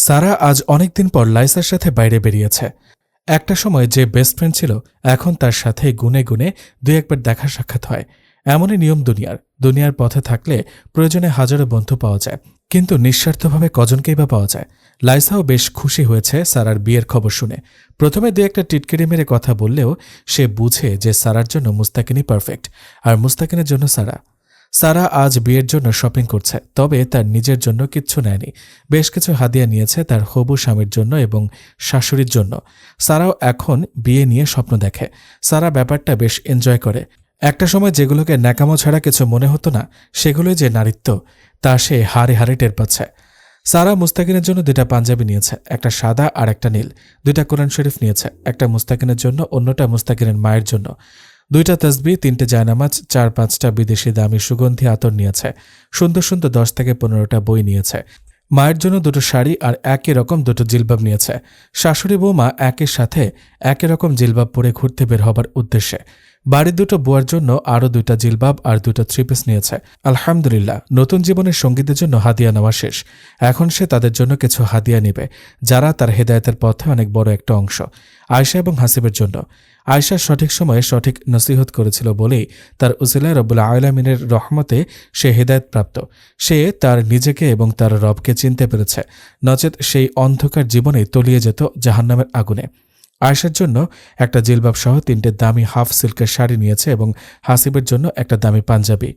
সারা আজ অনেকদিন পর লাইসার সাথে বাইরে বেরিয়েছে। একটা সময় যে বেস্ট ফ্রেন্ড ছিল এখন তার সাথে গুনে গুনে দুই একবার দেখা সাক্ষাৎ হয়। এমনই নিয়ম দুনিয়ার পথে থাকলে প্রয়োজনে হাজারো বন্ধু পাওয়া যায়, কিন্তু নিঃস্বার্থভাবে কজনকেই বা পাওয়া যায়। লাইসাও বেশ খুশি হয়েছে সারার বিয়ের খবর শুনে। প্রথমে দুই একটা টিটকিরি মেরে কথা বললেও সে বুঝে যে সারার জন্য মুস্তাকিনই পারফেক্ট, আর মুস্তাকিনের জন্য সারা। সারা আজ বিয়ের জন্য শপিং করছে, তবে তার নিজের জন্য কিচ্ছু নেয়নি। বেশ কিছু হাদিয়া নিয়েছে তার হবু স্বামীর জন্য এবং শাশুড়ির জন্য। সারাও এখন বিয়ে নিয়ে স্বপ্ন দেখে। সারা ব্যাপারটা বেশ এনজয় করে। একটা সময় যেগুলোকে ন্যাকামো ছাড়া কিছু মনে হতো না, সেগুলোই যে নারীত্ব তা সে হারে হারে টের পাচ্ছে। সারা মুস্তাকিনের জন্য দুইটা পাঞ্জাবি নিয়েছে, একটা সাদা আর একটা নীল। দুইটা কোরআন শরীফ নিয়েছে, একটা মুস্তাকিনের জন্য, অন্যটা মুস্তাকিনের মায়ের জন্য। দুইটা তসবিহ, 3টে জায়নামাজ, 4-5টা বিদেশি দামি সুগন্ধি আতর নিয়েছে। সুন্দর সুন্দর 10 থেকে 15টা বই নিয়েছে। মায়ের জন্য দুটো শাড়ি আর একই রকম দুটো জিলবাব নিয়েছে। শাশুড়ি বৌমা একের সাথে একই রকম জিলবাব পরে ঘুরতে বের হবার উদ্দেশ্যে। বাড়ির দুটো বুয়ার জন্য আরও 2টা জিলবাব আর 2টা থ্রিপিস নিয়েছে। আলহামদুলিল্লাহ, নতুন জীবনের সঙ্গীদের জন্য হাদিয়া নেওয়া শেষ। এখন সে তাদের জন্য কিছু হাদিয়া নেবে, যারা তার হেদায়েতের পথে অনেক বড় একটা অংশ। আয়েশা এবং হাসিবের জন্য। আয়েশা সঠিক সময়ে সঠিক নসিহত করেছিল বলেই তার উসিলায় রব্বুল আলামিনের রহমতে সে হেদায়েতপ্রাপ্ত। সে তার নিজেকে এবং তার রবকে চিনতে পেরেছে, নচেত সেই অন্ধকার জীবনে তলিয়ে যেত জাহান্নামের আগুনে। আয়েশার জন্য একটা জিলবাব সহ 3টে দামি হাফ সিল্কের শাড়ি নিয়েছে এবং হাসিবের জন্য একটা দামি পাঞ্জাবি।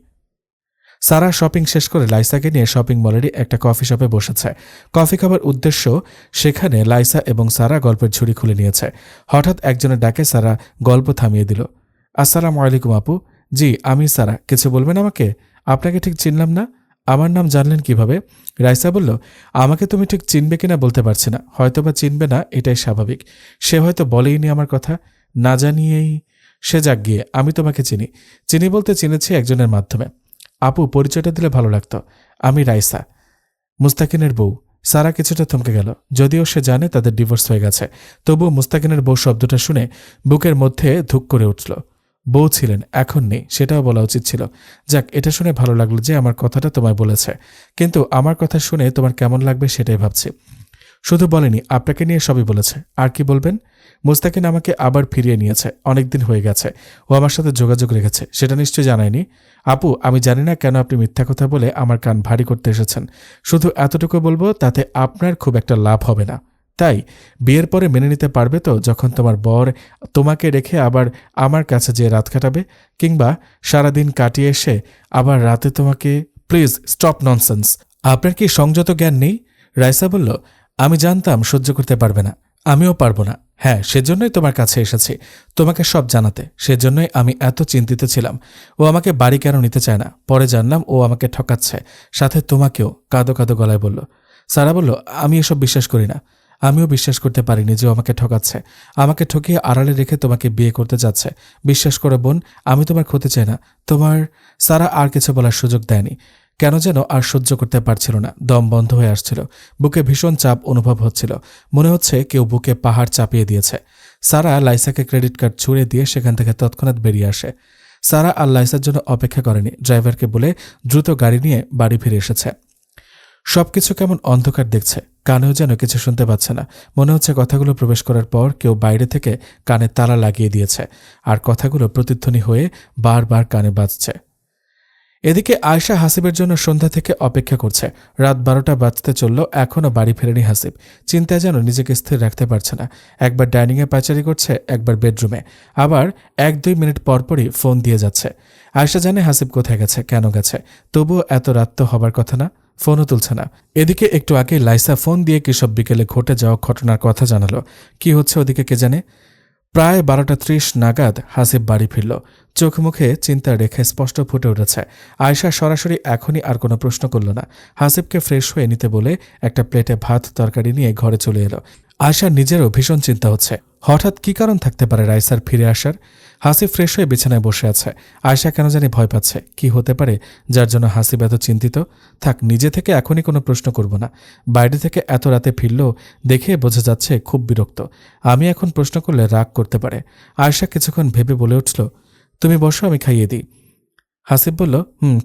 সারা শপিং শেষ করে লাইসাকে নিয়ে শপিং মলেরই একটা কফি শপে বসেছে। কফি খাবার উদ্দেশ্য সেখানে লাইসা এবং সারা গল্পের ঝুড়ি খুলে নিয়েছে। হঠাৎ একজনের ডাকে সারা গল্প থামিয়ে দিল। আসসালামু আলাইকুম আপু। জি, আমি সারা। কিছু বলবেন আমাকে? আপনাকে ঠিক চিনলাম না। আমার নাম জানলেন কিভাবে? রাইসা বলল, আমাকে তুমি ঠিক চিনবে কিনা বলতে পারছি না, হয়তোবা চিনবে না, এটাই স্বাভাবিক। সে হয়তো বলেইনি আমার কথা, না জানিয়েই। সে যাক গিয়ে, আমি তোমাকে চিনি বলতে চিনেছি একজনের মাধ্যমে। আপু, পরিচয়টা দিলে ভালো লাগতো। আমি রাইসা, মুস্তাকিনের বউ। সারা কিছুটা থমকে গেল, যদিও সে জানে তাদের ডিভোর্স হয়ে গেছে। তবুও মুস্তাকিনের বউ শব্দটা শুনে বুকের মধ্যে ধুক করে উঠল। বউ ছিলেন, এখন নেই, সেটাও বলা উচিত ছিল। যাক, এটা শুনে ভালো লাগলো যে আমার কথাটা তোমায় বলেছে, কিন্তু আমার কথা শুনে তোমার কেমন লাগবে সেটাই ভাবছি। শুধু বলেনি, আপনাকে নিয়ে সবই বলেছে। আর কি বলবেন? মুস্তাকিন আমাকে আবার ফিরিয়ে নিয়েছে, অনেকদিন হয়ে গেছে। ও আমার সাথে যোগাযোগ রেখেছে, সেটা নিশ্চয়ই জানায়নি। আপু, আমি জানি না কেন আপনি মিথ্যা কথা বলে আমার কান ভারী করতে এসেছেন। শুধু এতটুকু বলবো, তাতে আপনার খুব একটা লাভ হবে না। তাই বিয়ের পরে মেনে নিতে পারবে তো, যখন তোমার বর তোমাকে রেখে আবার আমার কাছে যে রাত কাটাবে, কিংবা সারাদিন কাটিয়ে এসে আবার রাতে তোমাকে? Please stop nonsense. আপনার কি সংযত জ্ঞান নেই? রাইসা বলল, আমি জানতাম সহ্য করতে পারবে না, আমিও পারবো না। হ্যাঁ, সেজন্যই তোমার কাছে এসেছি, তোমাকে সব জানাতে। সেজন্যই আমি এত চিন্তিত ছিলাম। ও আমাকে বাড়ি কেন নিতে চায় না। পরে জানলাম ও আমাকে ঠকাচ্ছে, সাথে তোমাকেও। কাঁদো কাঁদো গলায় বলল। সারা বলল, আমি এসব বিশ্বাস করি না। আমিও বিশ্বাস করতে পারিনি যে ও আমাকে ঠকাচ্ছে। আমাকে ঠকিয়ে আড়ালে রেখে তোমাকে বিয়ে করতে যাচ্ছে। বিশ্বাস করে বোন, আমি তোমার ক্ষতি চাই না। তোমার। সারা আর কিছু বলার সুযোগ দেয়নি। কেন যেন আর সহ্য করতে পারছিল না, দম বন্ধ হয়ে আসছিল। বুকে ভীষণ চাপ অনুভব হচ্ছিল, মনে হচ্ছে কেউ বুকে পাহাড় চাপিয়ে দিয়েছে। সারা লাইসাকে ক্রেডিট কার্ড ছুঁড়ে দিয়ে সেখান থেকে তৎক্ষণাৎ বেরিয়ে আসে। সারা আর লাইসার জন্য অপেক্ষা করেনি, ড্রাইভারকে বলে দ্রুত গাড়ি নিয়ে বাড়ি ফিরে এসেছে। সবকিছু কেমন অন্ধকার দেখছে, কানেও যেন কিছু শুনতে পাচ্ছে না। মনে হচ্ছে কথাগুলো প্রবেশ করার পর কেউ বাইরে থেকে কানে তালা লাগিয়ে দিয়েছে, আর কথাগুলো প্রতিধ্বনি হয়ে বারবার কানে বাজছে। এদিকে আয়েশা হাসিবের জন্য সন্ধ্যা থেকে অপেক্ষা করছে। রাত 12টা বাজতে চলল, এখনও বাড়ি ফেরেনি হাসিব। চিন্তায় যেন নিজেকে স্থির রাখতে পারছে না। একবার ডাইনিংয়ে পায়চারি করছে, একবার বেডরুমে, আবার 1-2 মিনিট পরপরই ফোন দিয়ে যাচ্ছে। আয়েশা জানে হাসিব কোথায় গেছে, কেন গেছে, তবুও এত রাত তো হবার কথা না। ফোনও তুলছে না। এদিকে একটু আগে লাইসা ফোন দিয়ে কিসব বিকেলে ঘটে যাওয়া ঘটনার কথা জানালো। কি হচ্ছে ওদিকে কে জানে। প্রায় 12:30 নাগাদ হাসিব বাড়ি ফিরল। চোখ মুখে চিন্তার রেখা স্পষ্ট ফুটে উঠেছে। আয়েশা সরাসরি এখনই আর কোনো প্রশ্ন করল না। হাসিবকে ফ্রেশ হয়ে নিতে বলে একটা প্লেটে ভাত তরকারি নিয়ে ঘরে চলে এলো। আয়েশার নিজেরও ভীষণ চিন্তা হচ্ছে, হঠাৎ কি কারণ থাকতে পারে রাইসার ফিরে আসার। হাসিব ফ্রেশ হয়ে বিছানায় বসে আছে। আয়েশা কেন জানি ভয় পাচ্ছে। কি হতে পারে যার জন্য হাসিব এত চিন্তিত? থাক, নিজে থেকে এখনই কোনো প্রশ্ন করব না। বাইরে থেকে এত রাতে ফিরল দেখে বোঝা যাচ্ছে খুব বিরক্ত। আমি এখন প্রশ্ন করলে রাগ করতে পারে। আয়েশা কিছুক্ষণ ভেবে বলে উঠল, তুমি বসো, আমি খাইয়ে দিই। হাসিব বলল,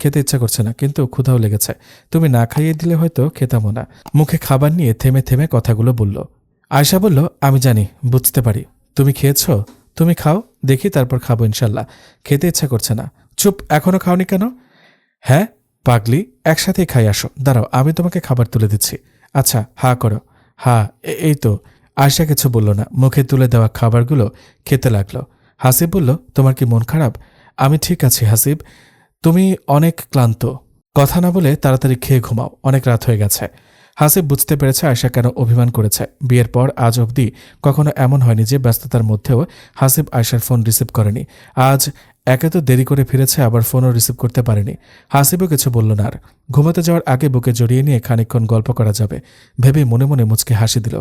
খেতে ইচ্ছা করছে না, কিন্তু ক্ষুধাও লেগেছে। তুমি না খাইয়ে দিলে হয়তো খেতামও না। মুখে খাবার নিয়ে থেমে থেমে কথাগুলো বলল। আয়শা বলল, আমি জানি, বুঝতে পারি। তুমি খেয়েছ? তুমি খাও, দেখি, তারপর খাবো ইনশাল্লাহ। খেতে ইচ্ছা করছে না। চুপ, এখনো খাওনি কেন? হ্যাঁ পাগলি, একসাথেই খাই, আসো। দাঁড়াও, আমি তোমাকে খাবার তুলে দিচ্ছি। আচ্ছা, হা করো। হা, এই তো। আয়শা কিছু বলল না, মুখে তুলে দেওয়া খাবারগুলো খেতে লাগলো। হাসিব বলল, তোমার কি মন খারাপ? আমি ঠিক আছি হাসিব, তুমি অনেক ক্লান্ত। কথা না বলে তাড়াতাড়ি খেয়ে ঘুমাও, অনেক রাত হয়ে গেছে। হাসিব বুঝতে পেরেছে আয়শা কেন অভিমান করেছে। বিয়ের পর আজ অবধি কখনো এমন হয়নি যে ব্যস্ততার মধ্যেও হাসিব আয়শার ফোন রিসিভ করেনি। আজ একে তো দেরি করে ফিরেছে, আবার ফোনও রিসিভ করতে পারেনি। হাসিবও কিছু বলল না আর। ঘুমাতে যাওয়ার আগে বুকে জড়িয়ে নিয়ে খানিকক্ষণ গল্প করা যাবে ভেবে মনে মনে মুচকে হাসি দিল।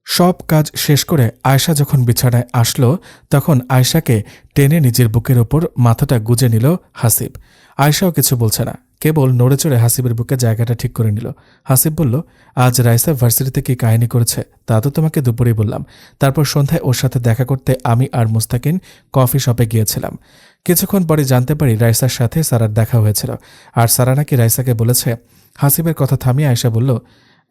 সব কাজ শেষ করে আয়শা যখন বিছানায় আসলো, তখন আয়শাকে টেনে নিজের বুকের ওপর মাথাটা গুজে নিল হাসিব। আয়শাও কিছু বলছে না, কেবল নড়ে চড়ে হাসিবের বুকে জায়গাটা ঠিক করে নিল। হাসিব বলল, আজ রাইসা ভার্সিটিতে কি কাহিনী করেছে তা তো তোমাকে দুপুরেই বললাম। তারপর সন্ধ্যায় ওর সাথে দেখা করতে আমি আর মুস্তাকিন কফি শপে গিয়েছিলাম। কিছুক্ষণ পরে জানতে পারি রাইসার সাথে সারার দেখা হয়েছিল, আর সারা নাকি রাইসাকে বলেছে। হাসিবের কথা থামিয়ে আয়শা বলল,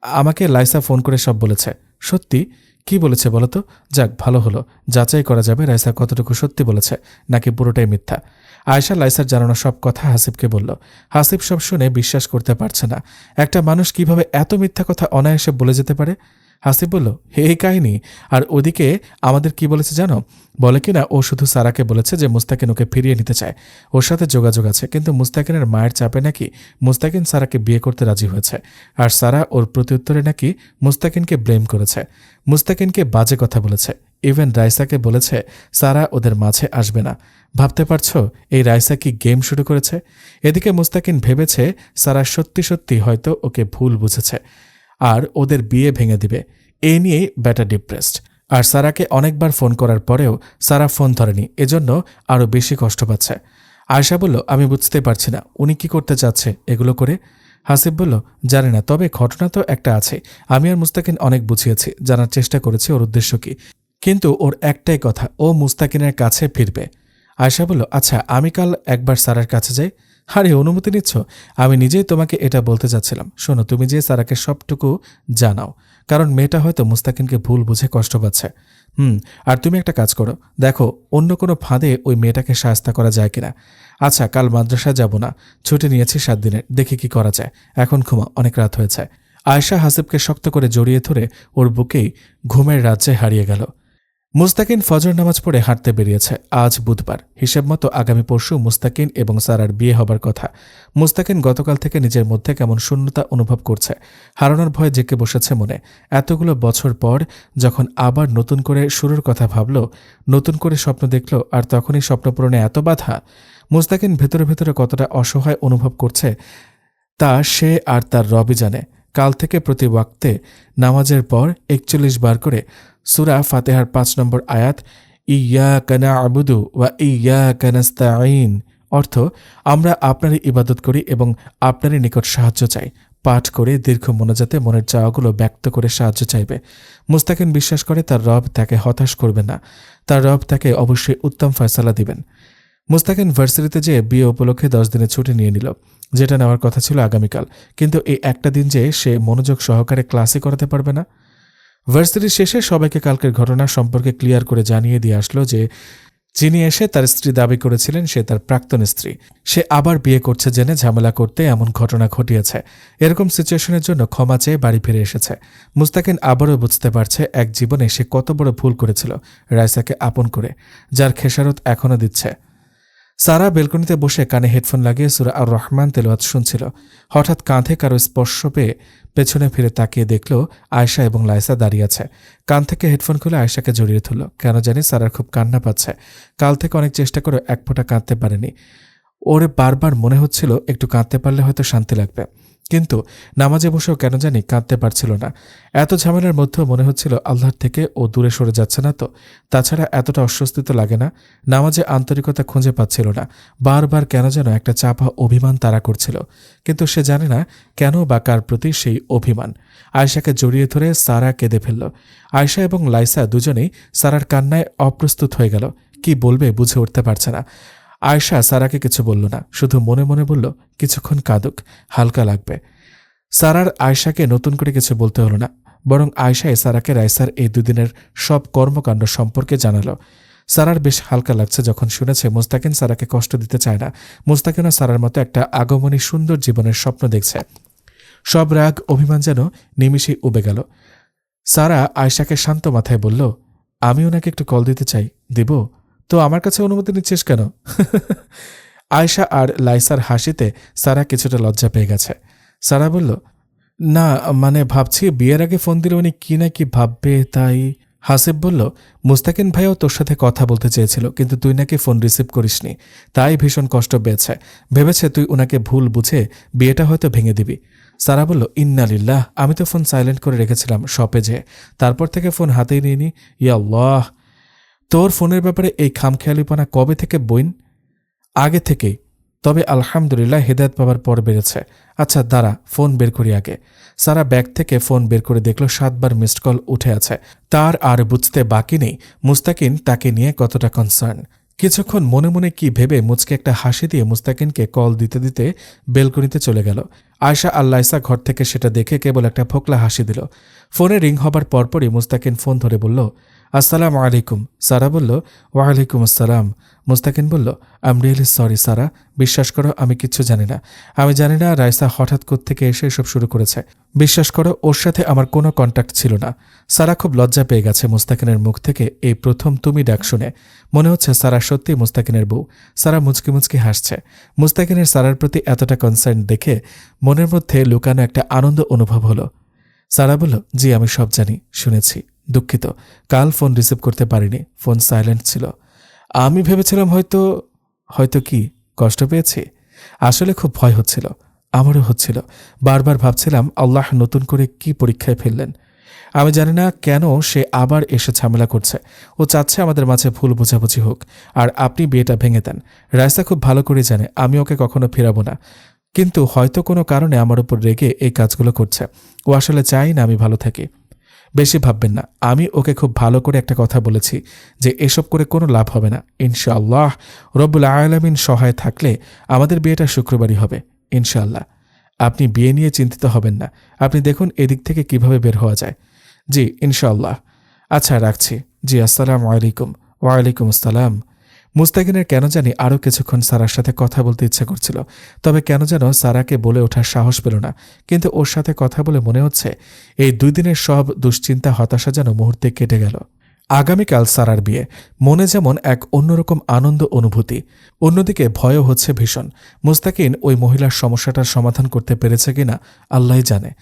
আমাকে লাইসা ফোন করে সব বলেছে। সত্যি? কি বলেছে বলো তো? যাক, ভালো হলো, যাচাই করা যাবে রাইসা কতটুকু সত্যি বলেছে নাকি পুরোটাই মিথ্যা। আয়শা লাইসার জানানো সব কথা হাসিবকে বলল। হাসিব সব শুনে বিশ্বাস করতে পারছে না। একটা মানুষ কিভাবে এত মিথ্যা কথা অনায়াসে বলে যেতে পারে? হাসিব বলল, এই কাহিনী। আর ওদিকে আমাদের কি বলেছে জানো? বলে কিনা ও শুধু সারাকে বলেছে যে মুস্তাকিন ওকে ফিরিয়ে নিতে চায়, ওর সাথে যোগাযোগ আছে, কিন্তু মুস্তাকিনের মায়ের চাপে নাকি মুস্তাকিন সারাকে বিয়ে করতে রাজি হয়েছে। আর সারা ওর প্রত্যুত্তরে নাকি মুস্তাকিনকে ব্লেম করেছে, মুস্তাকিনকে বাজে কথা বলেছে। ইভেন রাইসাকে বলেছে সারা ওদের মাঝে আসবে না। ভাবতে পারছো এই রাইসা কি গেম শুরু করেছে? এদিকে মুস্তাকিন ভেবেছে সারা সত্যি সত্যি হয়তো ওকে ভুল বুঝেছে আর ওদের বিয়ে ভেঙে দিবে। এই নিয়েই ব্যাটা ডিপ্রেসড। আর সারাকে অনেকবার ফোন করার পরেও সারা ফোন ধরেনি, এজন্য আরও বেশি কষ্ট পাচ্ছে। আয়শা বলল, আমি বুঝতে পারছি না উনি কি করতে চাচ্ছে এগুলো করে। হাসিব বলল, জানি না, তবে ঘটনা তো একটা আছে। আমি আর মুস্তাকিন অনেক বুঝিয়েছি, জানার চেষ্টা করেছি ওর উদ্দেশ্য কি, কিন্তু ওর একটাই কথা, ও মুস্তাকিনের কাছে ফিরবে। আয়শা বলল, আচ্ছা আমি কাল একবার সারার কাছে যাই। আরে অনুমতি নিচ্ছ? আমি নিজেই তোমাকে এটা বলতে যাচ্ছিলাম। শোনো, তুমি যে সারাকে সবটুকু জানাও, কারণ মেয়েটা হয়তো মুস্তাকিনকে ভুল বুঝে কষ্ট পাচ্ছে। আর তুমি একটা কাজ করো, দেখো অন্য কোনো ফাঁদে ওই মেয়েটাকে সাহায্য করা যায় কিনা। আচ্ছা, কাল মাদ্রাসায় যাব না, ছুটি নিয়েছি 7 দিনের, দেখি কি করা যায়। এখন ঘুমা, অনেক রাত হয়েছে। আয়শা হাসিবকে শক্ত করে জড়িয়ে ধরে ওর বুকেই ঘুমের রাজ্যে হারিয়ে গেল। মুস্তাকিন ফজর নামাজ পড়ে হাঁটতে বেরিয়েছে। আজ বুধবার, হিসেব মতো আগামী পরশু মুস্তাকিন এবং সারার বিয়ে হবার কথা। মুস্তাকিন গতকাল থেকে নিজের মধ্যে কেমন শূন্যতা অনুভব করছে, হারানোর ভয় জেঁকে বসেছে মনে। এতগুলো বছর পর যখন আবার নতুন করে শুরুর কথা ভাবল, নতুন করে স্বপ্ন দেখল, আর তখনই স্বপ্ন পূরণে এত বাধা। মুস্তাকিন ভেতরে ভেতরে কতটা অসহায় অনুভব করছে তা সে আর তার রবই জানে। কাল থেকে প্রতি ওয়াক্তে নামাজের পর 41 বার করে সূরা ফাতিহার 5 নম্বর আয়াত, ইয়াকা না'বুদু ওয়া ইয়াকা নাস্তাঈন, অর্থ আমরা আপনারই ইবাদত করি এবং আপনারই নিকট সাহায্য চাই, পাঠ করে দীর্ঘ মোনাজাতে মনের চাওয়াগুলো ব্যক্ত করে সাহায্য চাইবে। মুস্তাকিন বিশ্বাস করে তার রব তাকে হতাশ করবে না, তার রব তাকে অবশ্যই উত্তম ফয়সালা দিবেন। মুস্তাকিন ভার্সিটিতে যেয়ে বিয়ে উপলক্ষে 10 দিনের ছুটি নিয়ে নিল, যেটা নেওয়ার কথা ছিল আগামীকাল, কিন্তু এই একটা দিন যে সে মনোযোগ সহকারে ক্লাসই করাতে পারবে না। ভার্সিটির শেষে সবাইকে কালকের ঘটনা সম্পর্কে ক্লিয়ার করে জানিয়ে দিয়ে আসলো যে যিনি এসে তার স্ত্রী দাবি করেছিলেন সে তার প্রাক্তন স্ত্রী, সে আবার বিয়ে করছে জেনে ঝামেলা করতে এমন ঘটনা ঘটিয়েছে। এরকম সিচুয়েশনের জন্য ক্ষমা চেয়ে বাড়ি ফিরে এসেছে। মুস্তাকিন আবারও বুঝতে পারছে এক জীবনে সে কত বড় ভুল করেছিল রাইসাকে আপন করে, যার খেসারত এখনও দিচ্ছে। সারা বেলকনিতে বসে কানে হেডফোন লাগিয়ে সূরা আর রহমান তেলাওয়াত শুনছিল। হঠাৎ কাঁধে কারো স্পর্শ পেয়ে পেছনে ফিরে তাকিয়ে দেখল আয়শা এবং লাইসা দাঁড়িয়ে আছে। কান থেকে হেডফোন খুলে আয়শাকে জড়িয়ে ধরল। কেন জানি সারার খুব কান্না পাচ্ছে। কাল থেকে অনেক চেষ্টা করে এক ফোঁটা কাঁদতে পারেনি। ওরে বারবার মনে হচ্ছিল একটু কাঁদতে পারলে হয়তো শান্তি লাগবে, কিন্তু নামাজে বসেও কেন জানি কাঁদতে পারছিল না। এত ঝামেলার মধ্যেও মনে হচ্ছিল আল্লাহর থেকে ও দূরে সরে যাচ্ছে না তো। তাছাড়া এতটা অস্বস্তি তো লাগে না। নামাজে আন্তরিকতা খুঁজে পাচ্ছিল না। বারবার কেন যেন একটা চাপা অভিমান তাড়া করছিল, কিন্তু সে জানে না কেন বা কার প্রতি সেই অভিমান। আয়শাকে জড়িয়ে ধরে সারা কেঁদে ফেলল। আয়শা এবং লাইসা দুজনেই সারার কান্নায় অপ্রস্তুত হয়ে গেল। কি বলবে বুঝে উঠতে পারছে না। আয়শা সারাকে কিছু বলল না, শুধু মনে মনে বলল কিছুক্ষণ কাঁদুক, হালকা লাগবে। সারার আয়শাকে নতুন করে কিছু বলতে হলো না, বরং আয়শাই সারাকে রাইসার এই দুদিনের সব কর্মকাণ্ড সম্পর্কে জানালো। সারার বেশ হালকা লাগছে যখন শুনেছে মুস্তাকিন সারাকে কষ্ট দিতে চায় না। মুস্তাকিনও সারার মতো একটা আগমনী সুন্দর জীবনের স্বপ্ন দেখছে। সব রাগ অভিমান যেন নিমিষেই উবে গেল। সারা আয়শাকে শান্ত মাথায় বলল, আমি ওনাকে একটু কল দিতে চাই, দিব? তো আমার কাছে অনুমতি নিচ্ছিস কেন? আয়শা আর লাইসার হাসিতে সারা কিছুটা লজ্জা পেয়ে গেছে। সারা বলল, না মানে ভাবছি বিয়ের আগে ফোন দিলে উনি কি না কি ভাববে তাই। হাসিব বলল, মুস্তাকিন ভাইও তোর সাথে কথা বলতে চেয়েছিল, কিন্তু তুই নাকি ফোন রিসিভ করিসনি, তাই ভীষণ কষ্ট পেয়েছে, ভেবেছে তুই উনাকে ভুল বুঝে বিয়েটা হয়তো ভেঙে দিবি। সারা বলল, ইন্নালিল্লাহ, আমি তো ফোন সাইলেন্ট করে রেখেছিলাম শপে যেয়ে, তারপর থেকে ফোন হাতেই নিইনি। ইয়া আল্লাহ, তোর ফোনের ব্যাপারে এই খামখেয়ালিপনা কবে থেকে বইন? আগে থেকেই, তবে আলহামদুলিল্লাহ হেদায়েত পাবার পর বেড়েছে। আচ্ছা দাঁড়া, ফোন বের করি আগে। সারা ব্যাগ থেকে ফোন বের করে দেখল 7 বার মিসড কল উঠে আছে। তার আর বুঝতে বাকি নেই মুস্তাকিন তাকে নিয়ে কতটা কনসার্ন। কিছুক্ষণ মনে মনে কি ভেবে মুচকে একটা হাসি দিয়ে মুস্তাকিনকে কল দিতে দিতে বেলকনিতে চলে গেল। আয়শা আর লাইসা ঘর থেকে সেটা দেখে কেবল একটা ফোকলা হাসি দিল। ফোনে রিং হবার পরপরই মুস্তাকিন ফোন ধরে বলল, আসসালামু আলাইকুম। সারা বলল, ওয়ালাইকুম আসসালাম। মুস্তাকিন বলল, আই এম রিয়েলি সরি সারা, বিশ্বাস করো আমি কিচ্ছু জানি না। আমি জানি না রাইসা হঠাৎ কোত্থেকে এসে এসব শুরু করেছে। বিশ্বাস করো ওর সাথে আমার কোনো কন্ট্যাক্ট ছিল না। সারা খুব লজ্জা পেয়ে গেছে মুস্তাকিনের মুখ থেকে এই প্রথম তুমি ডাক শুনে। মনে হচ্ছে সারা সত্যি মুস্তাকিনের বউ। সারা মুচকি মুচকি হাসছে। মুস্তাকিনের সারার প্রতি এতটা কনসার্ন দেখে মনের মধ্যে লুকানো একটা আনন্দ অনুভব হলো। সারা বলল, জি আমি সব জানি, শুনেছি, দুঃখিত, কাল ফোন রিসিভ করতে পারিনি, ফোন সাইলেন্ট ছিল। আমি ভেবেছিলাম হয়তো কি কষ্ট পেয়েছি। আসলে খুব ভয় হচ্ছিল, আমারও হচ্ছিল। বারবার ভাবছিলাম আল্লাহ নতুন করে কি পরীক্ষায় ফেললেন। আমি জানি না কেন সে আবার এসে ঝামেলা করছে। ও চাচ্ছে আমাদের মাঝে ভুল বোঝাবুঝি হোক, আর আপনি বিয়েটা ভেঙে দেন। রাইসা খুব ভালো করে জানে আমি ওকে কখনো ফেরাবো না, কিন্তু হয়তো কোনো কারণে আমার উপর রেগে এই কাজগুলো করছে। ও আসলে চাই না আমি ভালো থাকি। বেশি ভাববেন না, আমি ওকে খুব ভালো করে একটা কথা বলেছি যে এসব করে কোনো লাভ হবে না। ইনশাআল্লাহ রব্বুল আলামিন সহায় থাকলে আমাদের বিয়েটা শুক্রবারই হবে ইনশাআল্লাহ। আপনি বিয়ে নিয়ে চিন্তিত হবেন না, আপনি দেখুন এদিক থেকে কিভাবে বের হওয়া যায়। জি ইনশাআল্লাহ। আচ্ছা রাখছি। জি আসসালামু আলাইকুম। ওয়ালাইকুম আসসালাম। মুস্তাকিনের কেন জানি আরও কিছুক্ষণ সারার সাথে কথা বলতে ইচ্ছা করছিল, তবে কেন যেন সারাকে বলে ওঠার সাহস পেল না। কিন্তু ওর সাথে কথা বলে মনে হচ্ছে এই 2 দিনের সব দুশ্চিন্তা হতাশা যেন মুহূর্তে কেটে গেল। আগামীকাল সারার বিয়ে, মনে যেমন এক অন্যরকম আনন্দ অনুভূতি, অন্যদিকে ভয়ও হচ্ছে ভীষণ। মুস্তাকিন ওই মহিলার সমস্যাটার সমাধান করতে পেরেছে কিনা আল্লাহই জানে।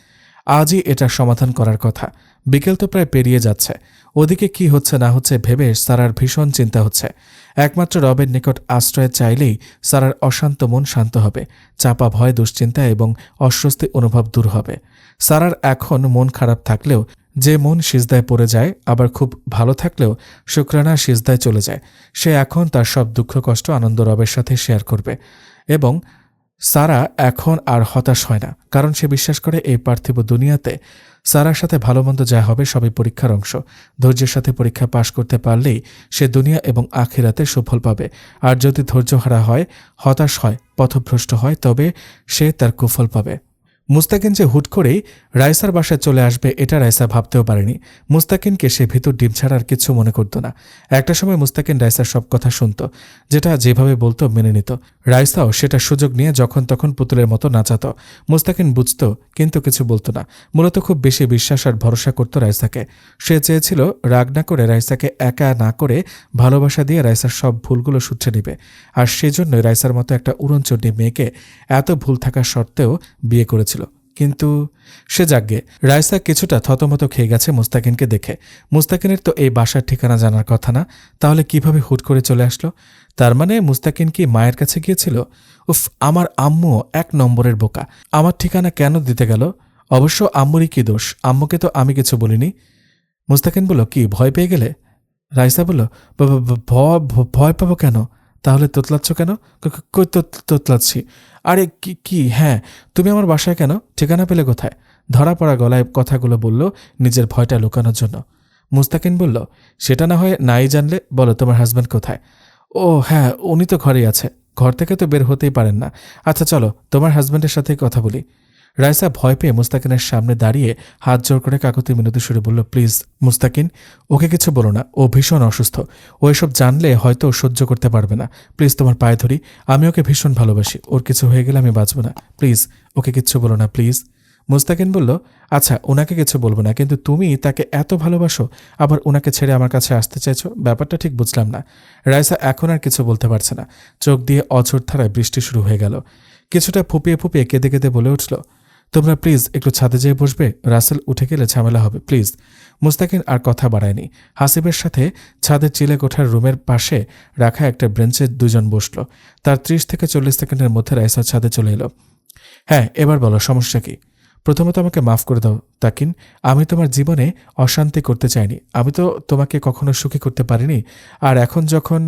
আজই এটার সমাধান করার কথা। বিকেল তো প্রায় পেরিয়ে যাচ্ছে, ওদিকে কি হচ্ছে না হচ্ছে ভেবে সারার ভীষণ চিন্তা হচ্ছে। একমাত্র রবের নিকট আশ্রয় চাইলেই সারার অশান্ত মন শান্ত হবে, চাপা ভয় দুশ্চিন্তা এবং অস্বস্তি অনুভব দূর হবে। সারার এখন মন খারাপ থাকলেও, যে মন সিজদায় পড়ে যায়, আবার খুব ভালো থাকলেও শুকরানা সিজদায় চলে যায়। সে এখন তার সব দুঃখ কষ্ট আনন্দ রবের সাথে শেয়ার করবে। এবং সারা এখন আর হতাশ হয় না, কারণ সে বিশ্বাস করে এই পার্থিব দুনিয়াতে সারার সাথে ভালো মন্দ যা হবে সবই পরীক্ষার অংশ। ধৈর্যের সাথে পরীক্ষা পাশ করতে পারলেই সে দুনিয়া এবং আখিরাতে সুফল পাবে। আর যদি ধৈর্যহারা হয়, হতাশ হয়, পথভ্রষ্ট হয়, তবে সে তার কুফল পাবে। মুস্তাকিন যে হুট করেই রাইসার বাসায় চলে আসবে এটা রাইসা ভাবতেও পারেনি। মুস্তাকিনকে সে ভিতর ডিম ছাড়ার কিছু মনে করত না। একটা সময় মুস্তাকিন রাইসার সব কথা শুনত, যেটা যেভাবে বলতো মেনে নিত। রাইসাও সেটা সুযোগ নিয়ে যখন তখন পুতুলের মতো নাচাত। মুস্তাকিন বুঝত কিন্তু কিছু বলতো না। মূলত খুব বেশি বিশ্বাস আর ভরসা করত রাইসাকে। সে চেয়েছিল রাগ না করে রাইসাকে একা না করে ভালোবাসা দিয়ে রাইসার সব ভুলগুলো শুধরে নেবে। আর সেজন্যই রাইসার মতো একটা উড়নচণ্ডী মেয়েকে এত ভুল থাকা সত্ত্বেও বিয়ে করেছিল। কিন্তু সে যাগ্যে রাইসা কিছুটা থতমত খেয়ে গেছে মুস্তাকিনকে দেখে। মুস্তাকিনের তো এই বাসার ঠিকানা জানার কথা না, তাহলে কিভাবে হুট করে চলে আসলো? তার মানে মুস্তাকিন কি মায়ের কাছে গিয়েছিল? উফ, আমার আম্মু 1 নম্বরের বোকা। আমার ঠিকানা কেন দিতে গেল? অবশ্য আম্মুরই কি দোষ, আম্মুকে তো আমি কিছু বলিনি। মুস্তাকিন বলল, কি ভয় পেয়ে গেলে? রাইসা বলল, ভয় পাবো কেন? তাহলে তোতলাচ্ছ কেন? কই তোতলাচ্ছি? আরে কি হ্যাঁ, তুমি আমার বাসায় কেন? ঠিকানা পেলে কোথায়? ধরা পড়া গলায় কথাগুলো বলল নিজের ভয়টা লুকানোর জন্য। মুস্তাকিন বলল, সেটা না হয় নাই জানলে বলো তোমার হাজব্যান্ড কোথায়? ও হ্যাঁ, উনি তো ঘরেই আছে। ঘর থেকে তো বের হতেই পারেন না। আচ্ছা চলো, তোমার হাজব্যান্ডের সাথেই কথা বলি। রাইসা ভয় পেয়ে মুস্তাকিনের সামনে দাঁড়িয়ে হাত জোর করে কাকুতি মিনতি সুরে বলল, প্লিজ মুস্তাকিন, ওকে কিছু বলো না, ও ভীষণ অসুস্থ। ও এসব জানলে হয়তো সহ্য করতে পারবে না। প্লিজ তোমার পায়ে ধরি, আমি ওকে ভীষণ ভালোবাসি। ওর কিছু হয়ে গেলে আমি বাঁচব না। প্লিজ ওকে কিচ্ছু বলো না প্লিজ। মুস্তাকিন বলল, আচ্ছা ওনাকে কিছু বলবো না, কিন্তু তুমি তাকে এত ভালোবাসো, আবার ওনাকে ছেড়ে আমার কাছে আসতে চাইছো, ব্যাপারটা ঠিক বুঝলাম না। রাইসা এখন আর কিছু বলতে পারছে না। চোখ দিয়ে অঝোর ধারায় বৃষ্টি শুরু হয়ে গেল। কিছুটা ফুপিয়ে ফুপিয়ে কেঁদে কেঁদে বলে উঠল, তোমরা প্লিজ একটু ছাদে যেয়ে বসবে, রাসেল উঠে গেলে ঝামেলা হবে প্লিজ। মুস্তাকিন আর কথা বাড়ায়নি। হাসিবের সাথে ছাদের চিলে কোঠার রুমের পাশে রাখা একটা ব্রেঞ্চে দুজন বসল। তার 30 থেকে 40 সেকেন্ডের মধ্যে রাইসা ছাদে চলে এলো। হ্যাঁ, এবার বলো সমস্যা কি? প্রথমত আমাকে মাফ করে দাও তাকিন, আমি তোমার জীবনে অশান্তি করতে চাইনি। আমি তো তোমাকে কখনো সুখী করতে পারিনি। আর এখন যখন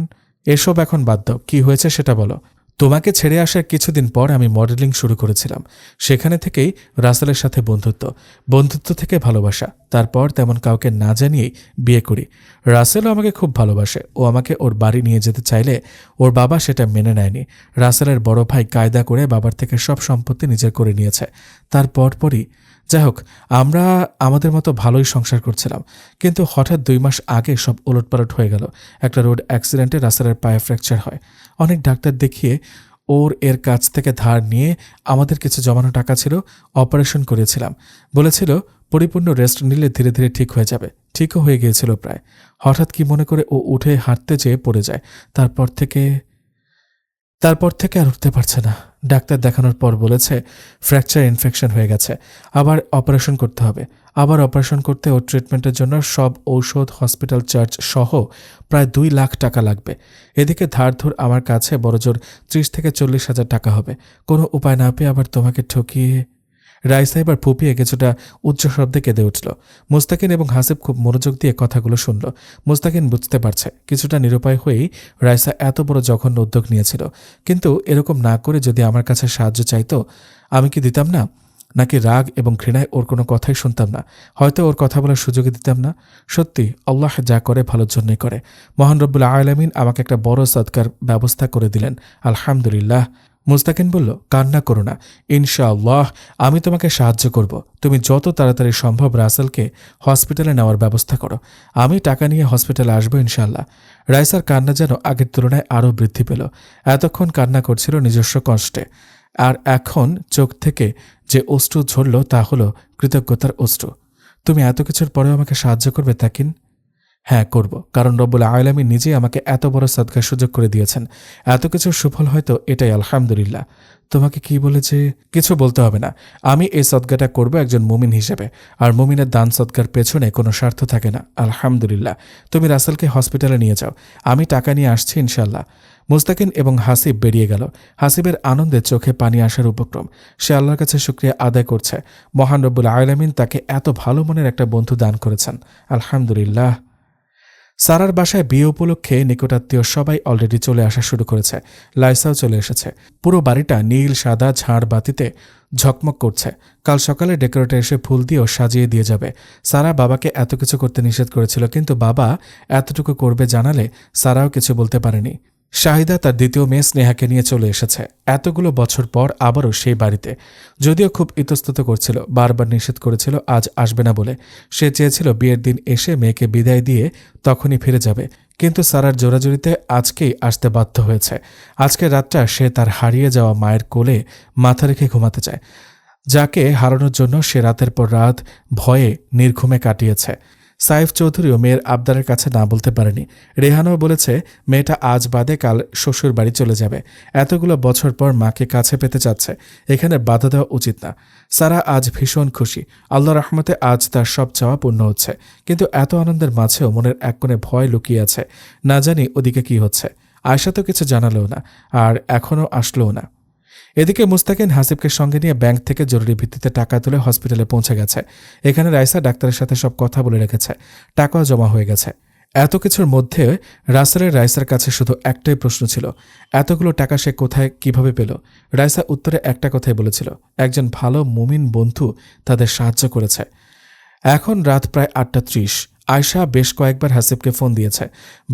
এসব, এখন বাদ দাও, কি হয়েছে সেটা বলো। তোমাকে ছেড়ে আসার কিছুদিন পর আমি মডেলিং শুরু করেছিলাম। সেখানে থেকেই রাসেলের সাথে বন্ধুত্ব থেকে ভালোবাসা, তারপর তেমন কাউকে না জানিয়েই বিয়ে করি। রাসেলও আমাকে খুব ভালোবাসে। ও আমাকে ওর বাড়ি নিয়ে যেতে চাইলে ওর বাবা সেটা মেনে নেয়নি। রাসেলের বড় ভাই কায়দা করে বাবার থেকে সব সম্পত্তি নিজের করে নিয়েছে। তারপরই যাই হোক, আমরা আমাদের মতো ভালোই সংসার করছিলাম, কিন্তু হঠাৎ 2 মাস আগে সব ওলটপালট হয়ে গেল। একটা রোড অ্যাক্সিডেন্টে রাসেলের পায়ে ফ্র্যাকচার হয়। অনেক ডাক্তার দেখিয়ে এর কাছ থেকে ধার নিয়ে আমাদের কিছু জমানো টাকা ছিল, অপারেশন করেছিলাম। বলেছিল পরিপূর্ণ রেস্ট নিলে ধীরে ধীরে ঠিক হয়ে যাবে। ঠিকও হয়ে গিয়েছিল প্রায়। হঠাৎ কি মনে করে ও উঠে হাঁটতে যেয়ে পড়ে যায়। তারপর থেকে আর উঠতে পারছে না। ডাক্তার দেখানোর পর বলেছে ফ্র্যাকচার ইনফেকশন হয়ে গেছে, আবার অপারেশন করতে হবে। আবার অপারেশন করতে ও ট্রিটমেন্টের জন্য সব ঔষধ, হসপিটাল চার্জ সহ প্রায় 2 লাখ টাকা লাগবে। এদিকে ধার আমার কাছে বড়জোর 30 থেকে 40 হাজার টাকা হবে। কোনো উপায় না পেয়ে আবার তোমাকে ঠকিয়ে। রাইসা এবার ফুপিয়ে কিছুটা উচ্চ শব্দে কেঁদে উঠল। মুস্তাকিন এবং হাসিব খুব মনোযোগ দিয়ে কথাগুলো শুনল। মুস্তাকিন বুঝতে পারছে কিছুটা নিরুপায় হয়েই রাইসা এত বড় জঘন্য উদ্যোগ নিয়েছিল, কিন্তু এরকম না করে যদি আমার কাছে সাহায্য চাইতো, আমি কি দিতাম না? নাকি রাগ এবং ঘৃণায় ওর কোনো কথাই শুনতাম না? হয়তো ওর কথা বলার সুযোগই দিতাম না। সত্যি আল্লাহ যা করে ভালোর জন্যই করে। মহান রব্বুল আলামিন আমাকে একটা বড় সদকার ব্যবস্থা করে দিলেন, আলহামদুলিল্লাহ। মুস্তাকিন বলল, কান্না করো না, ইনশাআল্লাহ আমি তোমাকে সাহায্য করব। তুমি যত তাড়াতাড়ি সম্ভব রাসেলকে হসপিটালে নেওয়ার ব্যবস্থা করো। আমি টাকা নিয়ে হসপিটালে আসবো ইনশাআল্লাহ। রাইসার কান্না যেন আগের তুলনায় আরও বৃদ্ধি পেল। এতক্ষণ কান্না করছিল নিজস্ব কষ্টে, আর এখন চোখ থেকে যে অশ্রু ঝরল তা হলো কৃতজ্ঞতার অশ্রু। তুমি এত কিছুর পরেও আমাকে সাহায্য করবে তাকিন? হ্যাঁ করব, কারণ রব্বুল আলামিন নিজেই আমাকে এত বড় সদকার সুযোগ করে দিয়েছেন। এত কিছুর সুফল হয়তো এটাই, আলহামদুলিল্লাহ। তোমাকে কি বলেছে? কিছু বলতে হবে না। আমি এই সদকাটা করব একজন মুমিন হিসেবে, আর মুমিনের দান সদকার পেছনে কোনো স্বার্থ থাকে না, আলহামদুলিল্লাহ। তুমি রাসেলকে হসপিটালে নিয়ে যাও, আমি টাকা নিয়ে আসছি ইনশাল্লাহ। মুস্তাকিন এবং হাসিব বেরিয়ে গেল। হাসিবের আনন্দে চোখে পানি আসার উপক্রম। সে আল্লাহর কাছে শুকরিয়া আদায় করছে, মহান রব্বুল আলামিন তাকে এত ভালো মনের একটা বন্ধু দান করেছেন, আলহামদুলিল্লাহ। সারার বাসায় বিয়ে উপলক্ষে নিকটাত্মীয় সবাই অলরেডি চলে আসা শুরু করেছে। লাইসাও চলে এসেছে। পুরো বাড়িটা নীল সাদা ঝাড় বাতিতে ঝকমক করছে। কাল সকালে ডেকোরেটর এসে ফুল দিয়েও সাজিয়ে দিয়ে যাবে। সারা বাবাকে এত কিছু করতে নিষেধ করেছিল, কিন্তু বাবা এতটুকু করবে জানালে সারাও কিছু বলতে পারেনি। শাহিদা তার দ্বিতীয় মেয়ে স্নেহাকে নিয়ে চলে এসেছে এতগুলো বছর পর আবারও সেই বাড়িতে। যদিও খুব ইতস্তত করছিল, বারবার নিষেধ করেছিল আজ আসবে না বলে। সে চেয়েছিল বিয়ের দিন এসে মেয়েকে বিদায় দিয়ে তখনই ফিরে যাবে, কিন্তু সারার জোরাজুরিতে আজকেই আসতে বাধ্য হয়েছে। আজকের রাতটা সে তার হারিয়ে যাওয়া মায়ের কোলে মাথা রেখে ঘুমাতে চায়, যাকে হারানোর জন্য সে রাতের পর রাত ভয়ে নির্ঘুমে কাটিয়েছে। সাইফ চৌধুরীও মেয়ের আবদারের কাছে না বলতে পারেনি। রেহানও বলেছে মেয়েটা আজ বাদে কাল শ্বশুর বাড়ি চলে যাবে। এতগুলো বছর পর মাকে কাছে পেতে চাচ্ছে, এখানে বাধা দেওয়া উচিত না। সারা আজ ভীষণ খুশি। আল্লাহর রহমতে আজ তার সব চাওয়া পূর্ণ হচ্ছে, কিন্তু এত আনন্দের মাঝেও মনের এক কোণে ভয় লুকিয়ে আছে। না জানি ওদিকে কি হচ্ছে। আয়শা তো কিছু জানালেও না, আর এখনও আসলোও না। এদিকে মুস্তাকিন হাসিবকে সঙ্গে নিয়ে ব্যাংক থেকে জরুরি ভিত্তিতে টাকা তুলে হসপিটালে পৌঁছে গেছে। এখানে রাইসা ডাক্তারের সাথে সব কথা বলে রেখেছে, টাকাও জমা হয়ে গেছে। এত কিছুর মধ্যে রাইসার কাছে শুধু একটাই প্রশ্ন ছিল, এতগুলো টাকা সে কোথায় কিভাবে পেল? রাইসা উত্তরে একটা কথাই বলেছিল, একজন ভালো মুমিন বন্ধু তাদের সাহায্য করেছে। এখন রাত প্রায় 8:30। আয়শা বেশ কয়েকবার হাসিবকে ফোন দিয়েছে।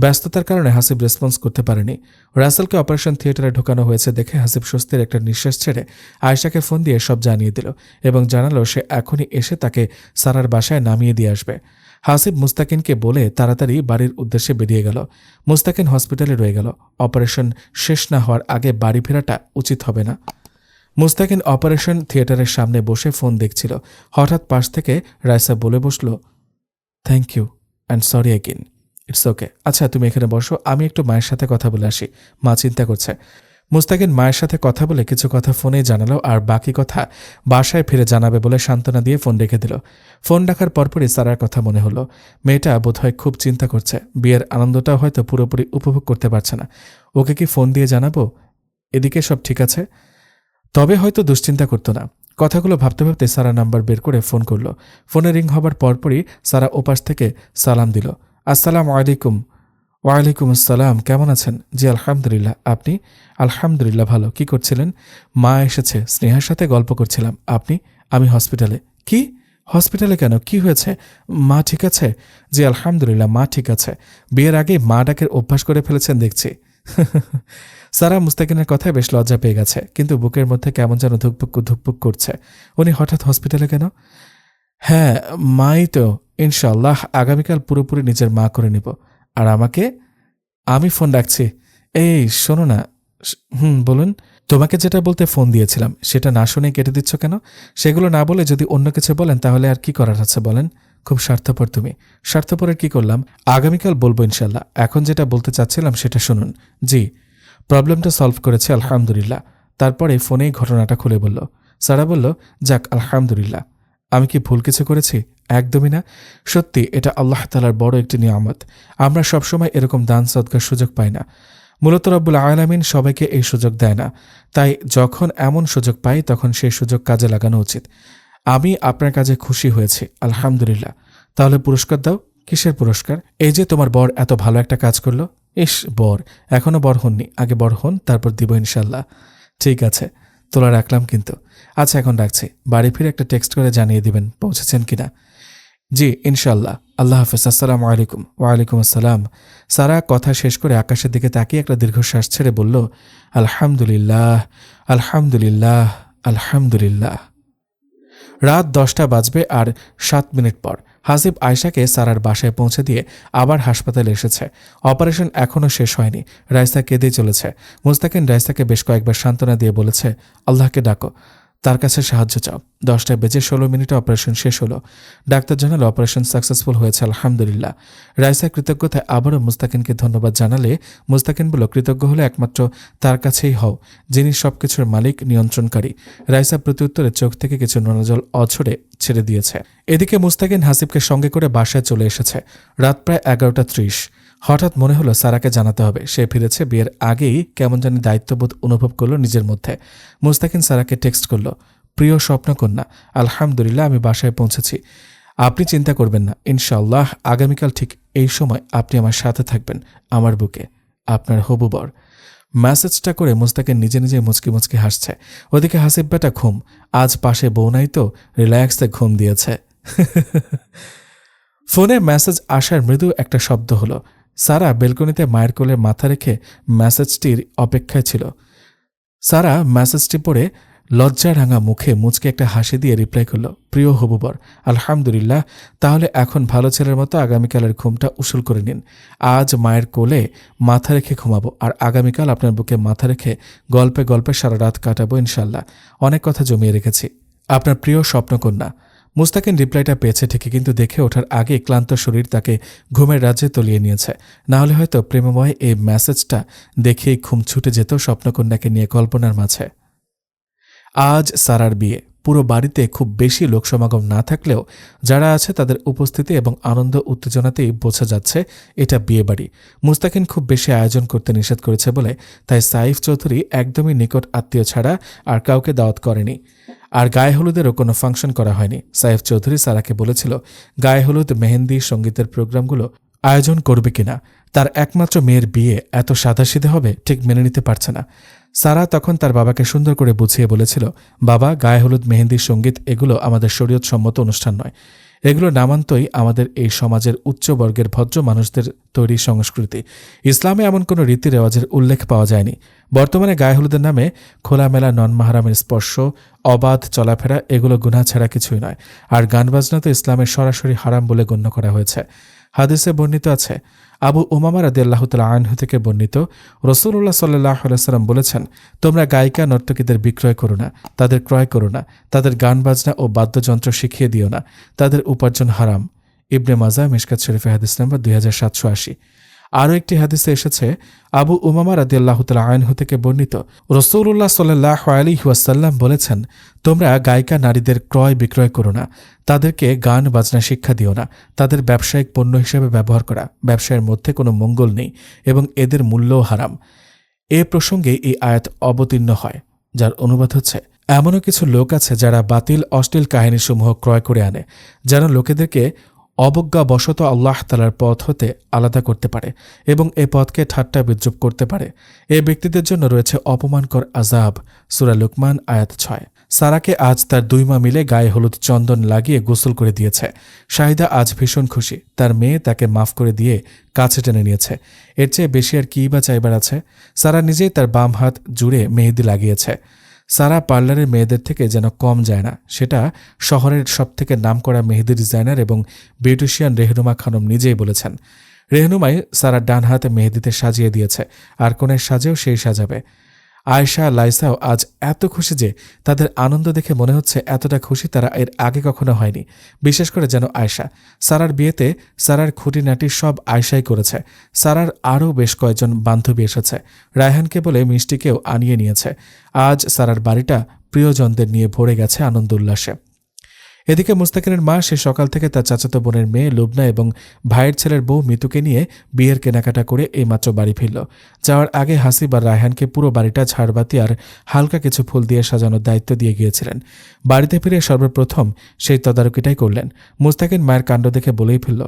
ব্যস্ততার কারণে হাসিব রেসপন্স করতে পারেনি। রাসেলকে অপারেশন থিয়েটারে ঢোকানো হয়েছে দেখে হাসিব স্বস্তির একটা নিঃশ্বাস ছেড়ে আয়শাকে ফোন দিয়ে সব জানিয়ে দিল এবং জানালো সে এখনই এসে তাকে সারার বাসায় নামিয়ে দিয়ে আসবে। হাসিব মুস্তাকিনকে বলে তাড়াতাড়ি বাড়ির উদ্দেশ্যে বেরিয়ে গেল। মুস্তাকিন হসপিটালে রয়ে গেল। অপারেশন শেষ না হওয়ার আগে বাড়ি ফেরাটা উচিত হবে না। মুস্তাকিন অপারেশন থিয়েটারের সামনে বসে ফোন দেখছিল। হঠাৎ পাশ থেকে রাইসা বলে বসল, thank you and sorry again. It's okay. আচ্ছা তুমি এখানে বসো, আমি একটু মায়ের সাথে কথা বলে আসি, মা চিন্তা করছে। মুস্তাকিন মায়ের সাথে কথা বলে কিছু কথা ফোনে জানালো আর বাকি কথা বাসায় ফিরে জানাবে বলে সান্ত্বনা দিয়ে ফোন রেখে দিল। ফোন রাখার পরপরই সারার কথা মনে হলো। মেয়েটা বোধহয় খুব চিন্তা করছে, বিয়ের আনন্দটাও হয়তো পুরোপুরি উপভোগ করতে পারছে না। ওকে কি ফোন দিয়ে জানাবো এদিকে সব ঠিক আছে? তবে হয়তো দুশ্চিন্তা করতো না। কথাগুলো ভাবতে ভাবতে সারা নাম্বার বের করে ফোন করল। ফোনে রিং হবার পরপরই সারা ওপাশ থেকে সালাম দিল। আসসালামু আলাইকুম। ওয়ালাইকুম আসসালাম, কেমন আছেন? জি আলহামদুলিল্লাহ, আপনি? আলহামদুলিল্লাহ ভালো। কি করছিলেন? মা এসেছে, স্নেহার সাথে গল্প করছিলাম। আপনি? আমি হসপিটালে। কি হসপিটালে কেন, কি হয়েছে? মা ঠিক আছে? জি আলহামদুলিল্লাহ মা ঠিক আছে। বিয়ের আগে মা ডাকের অভ্যাস করে ফেলেছেন দেখছি। সারা মুস্তাকিনের কথায় বেশ লজ্জা পেয়ে গেছে, কিন্তু বুকের মধ্যে কেমন যেন ধুকপুক ধুকপুক করছে। উনি হঠাৎ হসপিটালে কেন? হ্যাঁ মাই তো, ইনশাল্লাহ আগামীকাল পুরোপুরি নিজের মা করে নিব। আর আমাকে? আমি ফোন রাখছি। এই শোনো না। বলুন। তোমাকে যেটা বলতে ফোন দিয়েছিলাম সেটা না শুনে কেটে দিচ্ছ কেন? সেগুলো না বলে যদি অন্য কিছু বলেন তাহলে আর কি করার আছে বলেন? খুব স্বার্থপর তুমি। স্বার্থপরের কি করলাম? আগামীকাল বলবো ইনশাল্লাহ। এখন যেটা বলতে চাচ্ছিলাম সেটা শুনুন। জি, প্রবলেমটা সলভ করেছে আলহামদুলিল্লাহ। তারপরে ফোনেই ঘটনাটা খুলে বলল। সারা বলল, যাক আলহামদুলিল্লাহ। আমি কি ভুল কিছু করেছি? একদমই না। সত্যি এটা আল্লাহ তাআলার বড় একটি নিয়ামত। আমরা সবসময় এরকম দান সদকার সুযোগ পাই না। মূলত রব্বুল আলামিন সবাইকে এই সুযোগ দেয় না। তাই যখন এমন সুযোগ পাই তখন সেই সুযোগ কাজে লাগানো উচিত। আমি আপনার কাজে খুশি হয়েছি আলহামদুলিল্লাহ। তাহলে পুরস্কার দাও। কিসের পুরস্কার? এই যে তোমার বর এত ভালো একটা কাজ করলো। ইস বর, এখনো বর হননি, আগে বর হন তারপর দিব ইনশাল্লাহ। ঠিক আছে, তোলা রাখলাম কিন্তু। আচ্ছা এখন রাখছি, বাড়ি ফিরে একটা টেক্সট করে জানিয়ে দিবেন পৌঁছেছেন কিনা। জি ইনশাল্লাহ। আল্লাহ হাফেজ। আসসালামু আলাইকুম। ওয়ালাইকুম আসসালাম। সারা কথা শেষ করে আকাশের দিকে তাকিয়ে একটা দীর্ঘশ্বাস ছেড়ে বলল, আলহামদুলিল্লাহ আলহামদুলিল্লাহ আলহামদুলিল্লাহ। রাত 10টা বাজবে আর 7 মিনিট পর হাসিব আয়শাকে সারার বাসায় পৌঁছে দিয়ে আবার হাসপাতালে এসেছে। অপারেশন এখনও শেষ হয়নি। রাইসা কেঁদেই চলেছে। মুস্তাকিন রাইসাকে বেশ কয়েকবার সান্ত্বনা দিয়ে বলেছে, আল্লাহকে ডাকো, তার কাছে সাহায্য চাও। 10:16 অপারেশন শেষ হলো। ডাক্তার জানালো অপারেশন সাকসেসফুল হয়েছে আলহামদুলিল্লাহ। রাইসা কৃতজ্ঞতায় আবারও মুস্তাকিনকে ধন্যবাদ জানালে মুস্তাকিন বলল, কৃতজ্ঞ হলে একমাত্র তার কাছেই হও, যিনি সবকিছুর মালিক, নিয়ন্ত্রণকারী। রাইসা প্রত্যুত্তরে চোখ থেকে কিছু নোনাজল অঝরে ছেড়ে দিয়েছে। এদিকে মুস্তাকিন হাসিবকে সঙ্গে করে বাসায় চলে এসেছে। রাত প্রায় 11:30। হঠাৎ মনে হলো সারাকে জানাতে হবে সে ফিরেছে। বিয়ের আগেই কেমন জানি দায়িত্ববোধ অনুভব করলো নিজের মধ্যে। মুস্তাকিন সারাকে টেক্সট করল, প্রিয় স্বপ্নকন্যা, আলহামদুলিল্লাহ আমি বাসায় পৌঁছেছি। আপনি চিন্তা করবেন না, ইনশাআল্লাহ আগামীকাল ঠিক এই সময় আপনি আমার সাথে থাকবেন আমার বুকে, আপনার হবু বর। মেসেজটা করে মুস্তাকিন নিজে নিজে মুচকি মুচকি হাসছে। ওদিকে হাসিব বেটা ঘুম, আজ পাশে বউ নাই তো রিল্যাক্সে ঘুম দিয়েছে। ফোনে মেসেজ আসার মৃদু একটা শব্দ হলো। সারা বেলকনিতে মায়ের কোলে মাথা রেখে মেসেজটির অপেক্ষায় ছিল। সারা মেসেজটি পড়ে লজ্জারাঙা মুখে মুচকে একটা হাসি দিয়ে রিপ্লাই করল, প্রিয় হবুবর, আলহামদুলিল্লাহ, তাহলে এখন ভালো ছেলের মতো আগামীকালের ঘুমটা উসুল করে নিন। আজ মায়ের কোলে মাথা রেখে ঘুমাবো আর আগামীকাল আপনার বুকে মাথা রেখে গল্পে গল্পে সারা রাত কাটাবো ইনশাল্লাহ। অনেক কথা জমিয়ে রেখেছি। আপনার প্রিয় স্বপ্নকন্যা। মুস্তাকিন রিপ্লাইটা পেয়েছে ঠিকই, কিন্তু দেখে ওঠার আগে ক্লান্ত শরীর তাকে ঘুমের রাজ্যে তলিয়ে নিয়েছে। না হলে হয়তো প্রেমময় এই মেসেজটা দেখেই ঘুম ছুটে যেত স্বপ্নকন্যাকে নিয়ে কল্পনার মাঝে। আজ সারার বিয়ে। পুরো বাড়িতে খুব বেশি লোকসমাগম না থাকলেও যারা আছে তাদের উপস্থিতি এবং আনন্দ উত্তেজনাতেই বোঝা যাচ্ছে এটা বিয়ে বাড়ি। মুস্তাকিন খুব বেশি আয়োজন করতে নিষেধ করেছে বলে তাই সাইফ চৌধুরী একদমই নিকট আত্মীয় ছাড়া আর কাউকে দাওয়াত করেনি। আর গায়ে হলুদেরও কোনো ফাংশন করা হয়নি। সাইফ চৌধুরী সারাকে বলেছিল গায়ে হলুদ, মেহেন্দি, সঙ্গীতের প্রোগ্রামগুলো আয়োজন করবে কিনা। তার একমাত্র মেয়ের বিয়ে এত সাদাসিধে হবে ঠিক মেনে নিতে পারছে না। সারা তখন তার বাবাকে সুন্দর করে বুঝিয়ে বলেছিল, বাবা, গায়ে হলুদ, মেহেন্দি, সঙ্গীত এগুলো আমাদের শরীয়ত সম্মত অনুষ্ঠান নয়। এগুলো নামান্তই আমাদের এই সমাজের উচ্চবর্গের ভদ্র মানুষদের তৈরি সংস্কৃতি। ইসলামে এমন কোনো রীতি রেওয়াজের উল্লেখ পাওয়া যায়নি। বর্তমানে গায়ে হলুদের নামে খোলামেলা নন মাহারামের স্পর্শ, অবাধ চলাফেরা এগুলো গুনাহ ছাড়া কিছুই নয়। আর গান বাজনা তো ইসলামের সরাসরি হারাম বলে গণ্য করা হয়েছে। হাদিসে বর্ণিত আছে, আবু উমামা রাদিয়াল্লাহু তাআলা আনহু থেকে বর্ণিত, রাসূলুল্লাহ সাল্লাল্লাহু আলাইহি ওয়াসাল্লাম বলেছেন, তোমরা গায়িকা নর্তকীদের বিক্রয় করো না, তাদের ক্রয় করো না, তাদের গান বাজনা ও বাদ্যযন্ত্র শিখিয়ে দিও না, তাদের উপার্জন হারাম। ইবনে মাজাহ মিশকাত শরীফে হাদিস নম্বর 2780। আরও একটি হাদিসে এসেছে, আবু উমামা রাদিয়াল্লাহু তাআলা আনহু থেকে বর্ণিত, রাসূলুল্লাহ সাল্লাল্লাহু আলাইহি ওয়াসাল্লাম বলেছেন, তোমরা গায়িকা নারীদের ক্রয় বিক্রয় করো না, তাদেরকে গান বাজনা শিক্ষা দিও না, তাদের ব্যবসায়িক পণ্য হিসেবে ব্যবহার করা, ব্যবসায়ের মধ্যে কোনো মঙ্গল নেই এবং এদের মূল্যও হারাম। এ প্রসঙ্গে এই আয়াত অবতীর্ণ হয়, যার অনুবাদ হচ্ছে, এমনও কিছু লোক আছে যারা বাতিল অশ্লীল কাহিনীসমূহ ক্রয় করে আনে, যেন লোকেদেরকে অবজ্ঞাবশত আল্লাহ তাআলার পথ হতে আলাদা করতে পারে এবং এ পথকে ঠাট্টা বিদ্রুপ করতে পারে। এ ব্যক্তিদের জন্য রয়েছে অপমানকর আযাব। সূরা লুকমান আয়াত 6। সারাকে আজ তার 2 মা মিলে গায়ে হলুদ চন্দন লাগিয়ে গোসল করে দিয়েছে। শাহিদা আজ ভীষণ খুশি, তার মেয়ে তাকে মাফ করে দিয়ে কাছে টেনে নিয়েছে। এর চেয়ে বেশি আর কী বা চাইবার আছে? সারা নিজেই তার বাম হাত জুড়ে মেহেদি লাগিয়েছে। সারা পার্লারের মেয়েদের থেকে যেন কম যায় না, সেটা শহরের সবথেকে নামকরা মেহেদি ডিজাইনার এবং বিউটিশিয়ান রেহনুমা খানম নিজেই বলেছেন। রেহনুমাই সারা ডান হাতে মেহেদিতে সাজিয়ে দিয়েছে, আর কোণের সাজেও সেই সাজাবে। আয়েশা লাইসাও আজ এত খুশি যে তাদের আনন্দ দেখে মনে হচ্ছে এতটা খুশি তারা এর আগে কখনো হয়নি। বিশেষ করে যেন আয়েশা। সারার বিয়েতে সারার খুঁটিনাটি সব আয়েশাই করেছে। সারার আরও বেশ কয়েকজন বান্ধবী এসেছে। রায়হানকে বলে মিষ্টিকেও আনিয়ে নিয়েছে। আজ সারার বাড়িটা প্রিয়জনদের নিয়ে ভরে গেছে আনন্দ উল্লাসে। এদিকে মুস্তাকিনের মা সে সকাল থেকে তার চাচাতো বোনের মেয়ে লুবনা এবং ভাইয়ের ছেলের বউ মিতুকে নিয়ে বিয়ের কেনাকাটা করে এইমাত্র বাড়ি ফিরল। যাওয়ার আগে হাসিব আর রায়হানকে পুরো বাড়িটা ঝাড়বাতি আর হালকা কিছু ফুল দিয়ে সাজানোর দায়িত্ব দিয়ে গিয়েছিলেন। বাড়িতে ফিরে সর্বপ্রথম সেই তদারকিটাই করলেন। মুস্তাকিন মায়ের কাণ্ড দেখে বলেই ফেলল,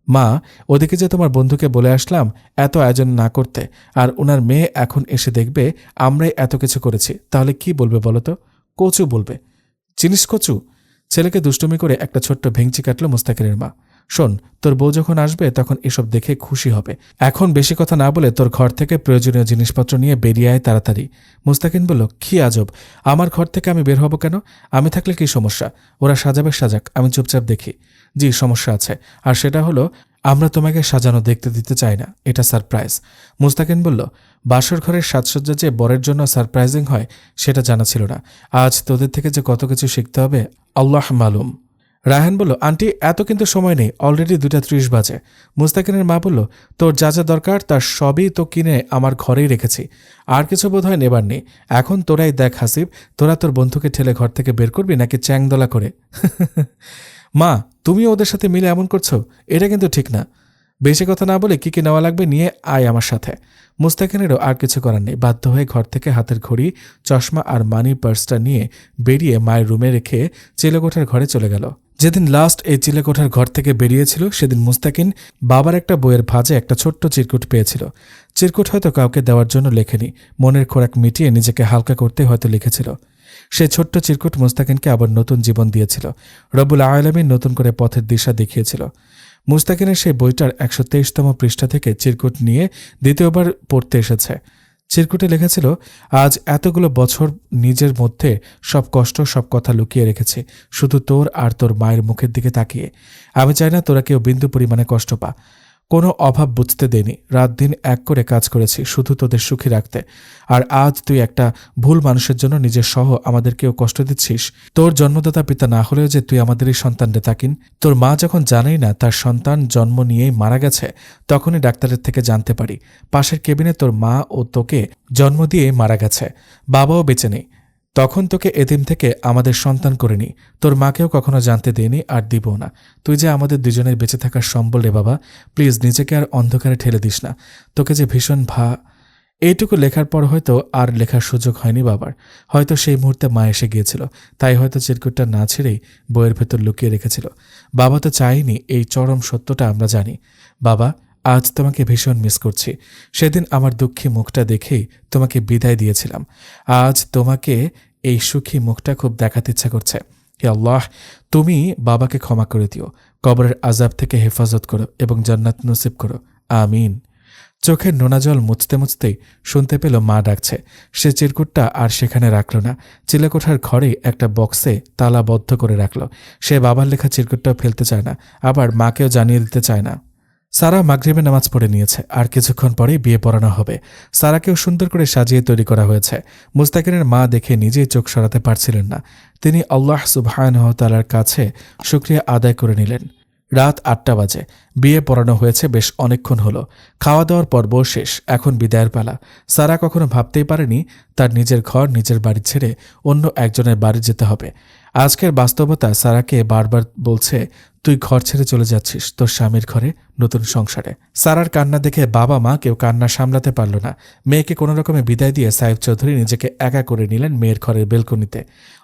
মা, ওদিকে যে তোমার বন্ধুকে বলে আসলাম এত আয়োজন না করতে, আর ওনার মেয়ে এখন এসে দেখবে আমরাই এত কিছু করেছি, তাহলে কি বলবে বলো তো? কচু বলবে। চিনিস কচু? ছেলেকে দুষ্টুমি করে একটা ছোট্ট ভেঙচি কাটল মুস্তাকিনের মা। শোন, তোর বউ যখন আসবে তখন এসব দেখে খুশি হবে। এখন বেশি কথা না বলে তোর ঘর থেকে প্রয়োজনীয় জিনিসপত্র নিয়ে বেরিয়ে আয় তাড়াতাড়ি। মুস্তাকিন বলল, কি আজব, আমার ঘর থেকে আমি বের হব কেন? আমি থাকলে কি সমস্যা? ওরা সাজাবে সাজাক, আমি চুপচাপ দেখি। জি, সমস্যা আছে, আর সেটা হলো আমরা তোমাকে সাজানো দেখতে দিতে চাই না, এটা সারপ্রাইজ। মুস্তাকিন বলল, বাসর ঘরের সাজসজ্জা যে বরের জন্য সারপ্রাইজিং হয় সেটা জানা ছিল না। আজ তোদের থেকে যে কত কিছু শিখতে হবে আল্লাহ মালুম। রায়হান বলল, আন্টি, এত কিন্তু সময় নেই, অলরেডি 2:30 বাজে। মুস্তাকিনের মা বলল, তোর যা যা দরকার তার সবই তো কিনে আমার ঘরেই রেখেছি, আর কিছু বোধহয় নেবার নেই। এখন তোরাই দেখ হাসিব, তোরা তোর বন্ধুকে ঠেলে ঘর থেকে বের করবি নাকি চ্যাংদোলা করে? মা, তুমিও ওদের সাথে মিলে এমন করছো? এটা কিন্তু ঠিক না। বেশি কথা না বলে কি কি নেওয়া লাগবে নিয়ে আয় আমার সাথে। মুস্তাকিনেরও আর কিছু করার নেই, বাধ্য হয়ে ঘর থেকে হাতের ঘড়ি, চশমা আর মানি পার্সটা নিয়ে বেরিয়ে মায়ের রুমে রেখে চিলেকোঠার ঘরে চলে গেল। যেদিন লাস্ট এই চিলেকোঠার ঘর থেকে বেরিয়েছিল সেদিন মুস্তাকিন বাবার একটা বইয়ের ভাঁজে একটা ছোট্ট চিরকুট পেয়েছিল। চিরকুট হয়তো কাউকে দেওয়ার জন্য লেখেনি, মনের খোরাক মিটিয়ে নিজেকে হালকা করতে হয়তো লিখেছিল। সেই ছোট্ট চিরকুট মুস্তাকিনকে আবার নতুন জীবন দিয়েছিল। রব্বুল আলামিন নতুন করে পথের দিশা দেখিয়েছিল। মুস্তাকিনের সেই বইটার 123তম পৃষ্ঠা থেকে চিরকুট নিয়ে দ্বিতীয়বার পড়তে এসেছে। চিরকুটে লেখা ছিল, আজ এতগুলো বছর নিজের মধ্যে সব কষ্ট সব কথা লুকিয়ে রেখেছি, শুধু তোর আর তোর মায়ের মুখের দিকে তাকিয়ে। আমি চাই না তোরা কেউ বিন্দু পরিমাণে কষ্ট পা। কোনো অভাব বুঝতে দেনি, রাত দিন এক করে কাজ করেছি শুধু তোদের সুখী রাখতে। আর আজ তুই একটা ভুল মানুষের জন্য নিজের সহ আমাদেরকেও কষ্ট দিচ্ছিস। তোর জন্মদাতা পিতা না হলেও যে তুই আমাদেরই সন্তান রে তাকিন। তোর মা যখন জানেই না তার সন্তান জন্ম নিয়েই মারা গেছে, তখনই ডাক্তারের থেকে জানতে পারি পাশের কেবিনে তোর মা ও তোকে জন্ম দিয়ে মারা গেছে, বাবাও বেঁচে নেই। তখন তোকে এতিম থেকে আমাদের সন্তান করে নি, তোর মাকেও কখনো জানতে দেয়নি আর দিব না। তুই যে আমাদের দুজনের বেঁচে থাকার সম্বল রে বাবা, প্লিজ নিজেকে আর অন্ধকারে ঠেলে দিস না। তোকে যে ভীষণ এইটুকু লেখার পর হয়তো আর লেখার সুযোগ হয়নি বাবার। হয়তো সেই মুহূর্তে মা এসে গিয়েছিল, তাই হয়তো চিরকুটটা না ছেড়েই বইয়ের ভেতর লুকিয়ে রেখেছিল। বাবা তো চাইনি এই চরম সত্যটা আমরা জানি। বাবা, আজ তোমাকে ভীষণ মিস করছি। সেদিন আমার দুঃখী মুখটা দেখেই তোমাকে বিদায় দিয়েছিলাম। আজ তোমাকে এই সুখী মুখটা খুব দেখাতে ইচ্ছা করছে। হে আল্লাহ, তুমি বাবাকে ক্ষমা করে দিও। কবরের আযাব থেকে হেফাজত করো এবং জান্নাত নসিব করো, আমিন। চোখের নোনা জল মুছতে মুছতেই শুনতে পেল মা ডাকছে। সে চিরকুটটা আর সেখানে রাখল না, চিলেকোঠার ঘরে একটা বক্সে তালাবদ্ধ করে রাখল। সে বাবার লেখা চিরকুটটাও ফেলতে চায় না, আবার মাকেও জানিয়ে দিতে চায় না। সারা মাগরিবের নামাজ পড়ে নিয়েছে, আর কিছুক্ষণ পরেই বিয়ে পড়ানো হবে। সারাকেও সুন্দর করে সাজিয়ে তৈরি করা হয়েছে। মুস্তাকিনের মা দেখে নিজেই চোখ সরাতে পারছিলেন না। তিনি আল্লাহ সুবহানাহু ওয়া তাআলার কাছে শুকরিয়া আদায় করে নিলেন। রাত ৮টা বাজে। বিয়ে পড়ানো হয়েছে বেশ অনেকক্ষণ হলো। খাওয়া দাওয়ার পর্ব শেষ, এখন বিদায়ের পালা। সারা কখনো ভাবতেই পারেনি তার নিজের ঘর, নিজের বাড়ি ছেড়ে অন্য একজনের বাড়ি যেতে হবে। আজকের বাস্তবতা সারাকে বারবার বলছে, তুই ঘর ছেড়ে চলে যাচ্ছিস তোর স্বামীর ঘরে, নতুন সংসারে। সারার কান্না দেখে বাবা মা কেউ কান্না সামলাতে পারল না। মেয়েকে কোনো রকমে বিদায় দিয়ে সাইফ চৌধুরী নিজেকে একা করে নিলেন মেয়ের ঘরের বেলকনিতে।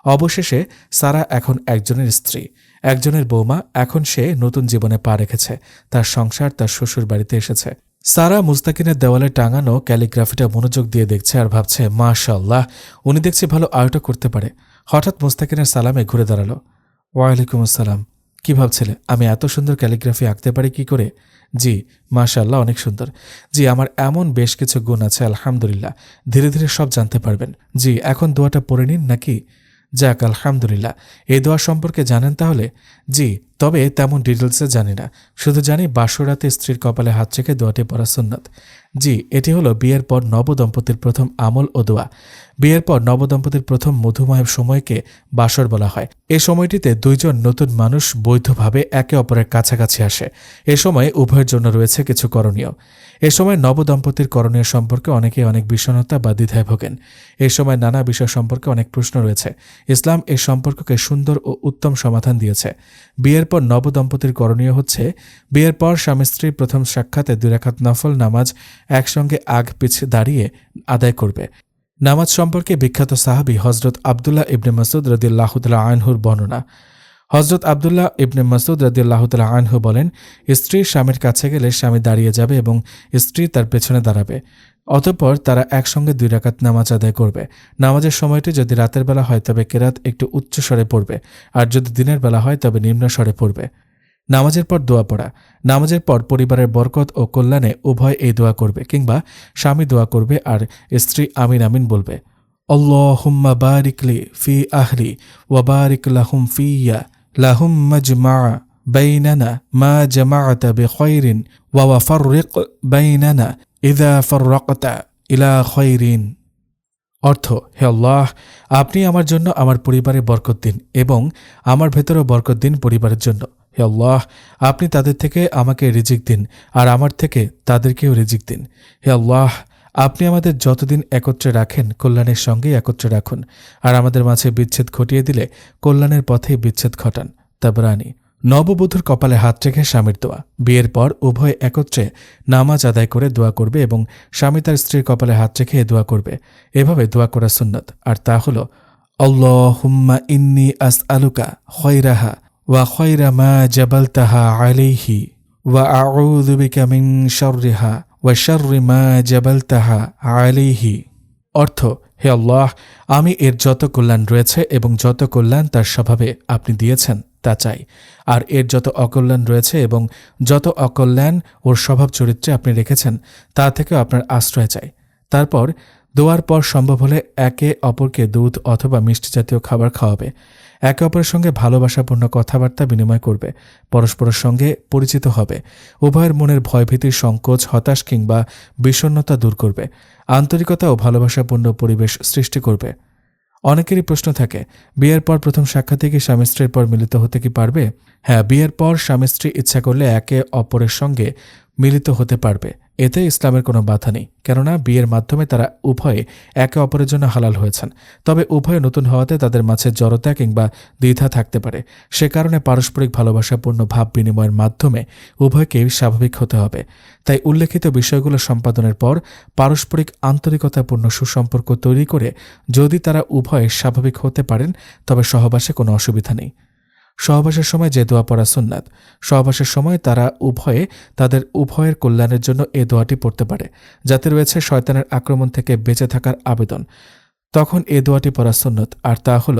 অবশেষে সারা এখন একজনের স্ত্রী, একজনের বৌমা। এখন সে নতুন জীবনে পা রেখেছে। তার সংসার তার শ্বশুর বাড়িতে এসেছে। সারা মুস্তাকিনের দেওয়ালে টাঙানো ক্যালিগ্রাফিটা মনোযোগ দিয়ে দেখছে আর ভাবছে, মাশাআল্লাহ, উনি দেখছি ভালো আর্টও করতে পারে। হঠাৎ মুস্তাকিনের সালামে ঘুরে দাঁড়ালো। ওয়ালাইকুম আসসালাম। কি ভাবছিলে আমি এত সুন্দর ক্যালিগ্রাফি আঁকতে পারি কি করে? জি মাশাআল্লাহ, অনেক সুন্দর। জি, আমার এমন বেশ কিছু গুণ আছে, আলহামদুলিল্লাহ। ধীরে ধীরে সব জানতে পারবেন। জি, এখন দোয়াটা পড়ে নিন নাকি? যাক, আলহামদুলিল্লাহ। এই দোয়া সম্পর্কে জানেন তাহলে? জি, তবে তেমন ডিটেলসে জানি না। শুধু জানি বাসরাতে স্ত্রীর কপালে হাত রেখে দোয়াটি পড়া সুন্নত। জি, এটি হলো বিয়ের পর নবদম্পতির প্রথম আমল ও দোয়া। বিয়ের পর নবদম্পতির প্রথম মধুময় সময়কে বাসর বলা হয়। এ সময়টিতে দুইজন নতুন মানুষ বৈধভাবে একে অপরের কাছাকাছি আসে। এ সময় উভয়ের জন্য রয়েছে কিছু করণীয়। এ সময় নবদম্পতির করণীয় সম্পর্কে অনেকেই অনেক বিষণ্ণতা বা দ্বিধায় ভোগেন। এ সময় নানা বিষয় সম্পর্কে অনেক প্রশ্ন রয়েছে। ইসলাম এ সম্পর্ককে সুন্দর ও উত্তম সমাধান দিয়েছে। বিয়ের পর নবদম্পতির করণীয় হচ্ছে, বিয়ের পর স্বামী স্ত্রীর প্রথম সাক্ষাতে 2 রাকাত নফল নামাজ একসঙ্গে আগ পিছে দাঁড়িয়ে আদায় করবে। নামাজ সম্পর্কে বিখ্যাত সাহাবী হযরত আব্দুল্লাহ ইবনে মাসউদ রাদিয়াল্লাহু তাআলা আনহুর বর্ণনা। হযরত আব্দুল্লাহ ইবনে মাসউদ রাদিয়াল্লাহু তাআলা আনহু বলেন, স্ত্রী স্বামীর কাছে গেলে স্বামী দাঁড়িয়ে যাবে এবং স্ত্রী তার পেছনে দাঁড়াবে। অতঃপর তারা একসঙ্গে 2 রাকাত নামাজ আদায় করবে। নামাজের সময়টি যদি রাতের বেলা হয় তবে কেরাত একটু উচ্চ স্বরে পড়বে, আর যদি দিনের বেলা হয় তবে নিম্ন স্বরে পড়বে। নামাজের পর দোয়া পড়া। নামাজের পর পরিবারের বরকত ও কল্যাণে উভয় এই দোয়া করবে, কিংবা স্বামী দোয়া করবে আর স্ত্রী আমিন আমিন বলবে। আল্লাহুম্মা বারিক লি ফি আহলি ওয়া বারিক লাহুম ফিয়া লাহুম মাজমা বাইনানা মা জামাআতা বিখাইরিন ওয়া ফাররিক বাইনানা ইযা ফাররাকতা ইলা খাইরিন। অর্থ, হে আল্লাহ, আপনি আমার জন্য আমার পরিবারে বরকত দিন এবং আমার ভেতরেও বরকত দিন পরিবারের জন্য। হে আল্লাহ, আপনি তাদের থেকে আমাকে রিজিক দিন আর আমার থেকে তাদেরকেও রিজিক দিন। হে আল্লাহ, আপনি আমাদের যতদিন একত্রে রাখেন কল্যাণের সঙ্গেই একত্রে রাখুন, আর আমাদের মাঝে বিচ্ছেদ ঘটিয়ে দিলে কল্যাণের পথেই বিচ্ছেদ ঘটান। তাবরানী। নববধূর কপালে হাত রেখে স্বামীর দোয়া। বিয়ের পর উভয় একত্রে নামাজ আদায় করে দোয়া করবে এবং স্বামী তার স্ত্রীর কপালে হাত রেখে দোয়া করবে। এভাবে দোয়া করা সুন্নত, আর তা হল, আল্লাহুম্মা ইন্নী আসআলুকা খায়রাহা ওয়া খায়রা মা জাবালতাহা আলাইহি ওয়া আউযু বিকা মিন শাররিহা ওয়া শাররি মা জাবালতাহা আলাইহি। অর্থ, হে আল্লাহ, আমি এর যত কল্যাণ রয়েছে এবং যত কল্যাণ তার স্বভাবে আপনি দিয়েছেন তা চাই, আর এর যত অকল্যাণ রয়েছে এবং যত অকল্যাণ ওর স্বভাব চরিত্রে আপনি রেখেছেন তা থেকেও আপনার আশ্রয় চাই। তারপর দোয়ার পর সম্ভব হলে একে অপরকে দুধ অথবা মিষ্টি জাতীয় খাবার খাওয়াবে। একে অপরের সঙ্গে ভালোবাসাপূর্ণ কথাবার্তা বিনিময় করবে। পরস্পরের সঙ্গে পরিচিত হবে। উভয়ের মনের ভয়ভীতির সংকোচ, হতাশ কিংবা বিষণ্ণতা দূর করবে। আন্তরিকতা ও ভালোবাসাপূর্ণ পরিবেশ সৃষ্টি করবে। অনেকেরই প্রশ্ন থাকে, বিয়ের পর প্রথম সাক্ষাতে কি স্বামী স্ত্রীর পর মিলিত হতে কি পারবে? হ্যাঁ, বিয়ের পর স্বামী স্ত্রী ইচ্ছা করলে একে অপরের সঙ্গে মিলিত হতে পারবে। এতে ইসলামের কোনো বাধা নেই, কেননা বিয়ের মাধ্যমে তারা উভয়ে একে অপরের জন্য হালাল হয়েছেন। তবে উভয়ে নতুন হওয়াতে তাদের মাঝে জড়তা কিংবা দ্বিধা থাকতে পারে। সে কারণে পারস্পরিক ভালোবাসাপূর্ণ ভাব বিনিময়ের মাধ্যমে উভয়কেই স্বাভাবিক হতে হবে। তাই উল্লেখিত বিষয়গুলো সম্পাদনের পর পারস্পরিক আন্তরিকতাপূর্ণ সুসম্পর্ক তৈরি করে যদি তারা উভয়ে স্বাভাবিক হতে পারেন তবে সহবাসে কোনো অসুবিধা নেই। সহবাসের সময় যে দোয়া পড়া সুন্নাত। সহবাসের সময় তারা উভয়ে তাদের উভয়ের কল্যাণের জন্য এ দোয়াটি পড়তে পারে, যাতে রয়েছে শয়তানের আক্রমণ থেকে বেঁচে থাকার আবেদন। তখন এ দোয়াটি পড়া সুন্নত, আর তা হল,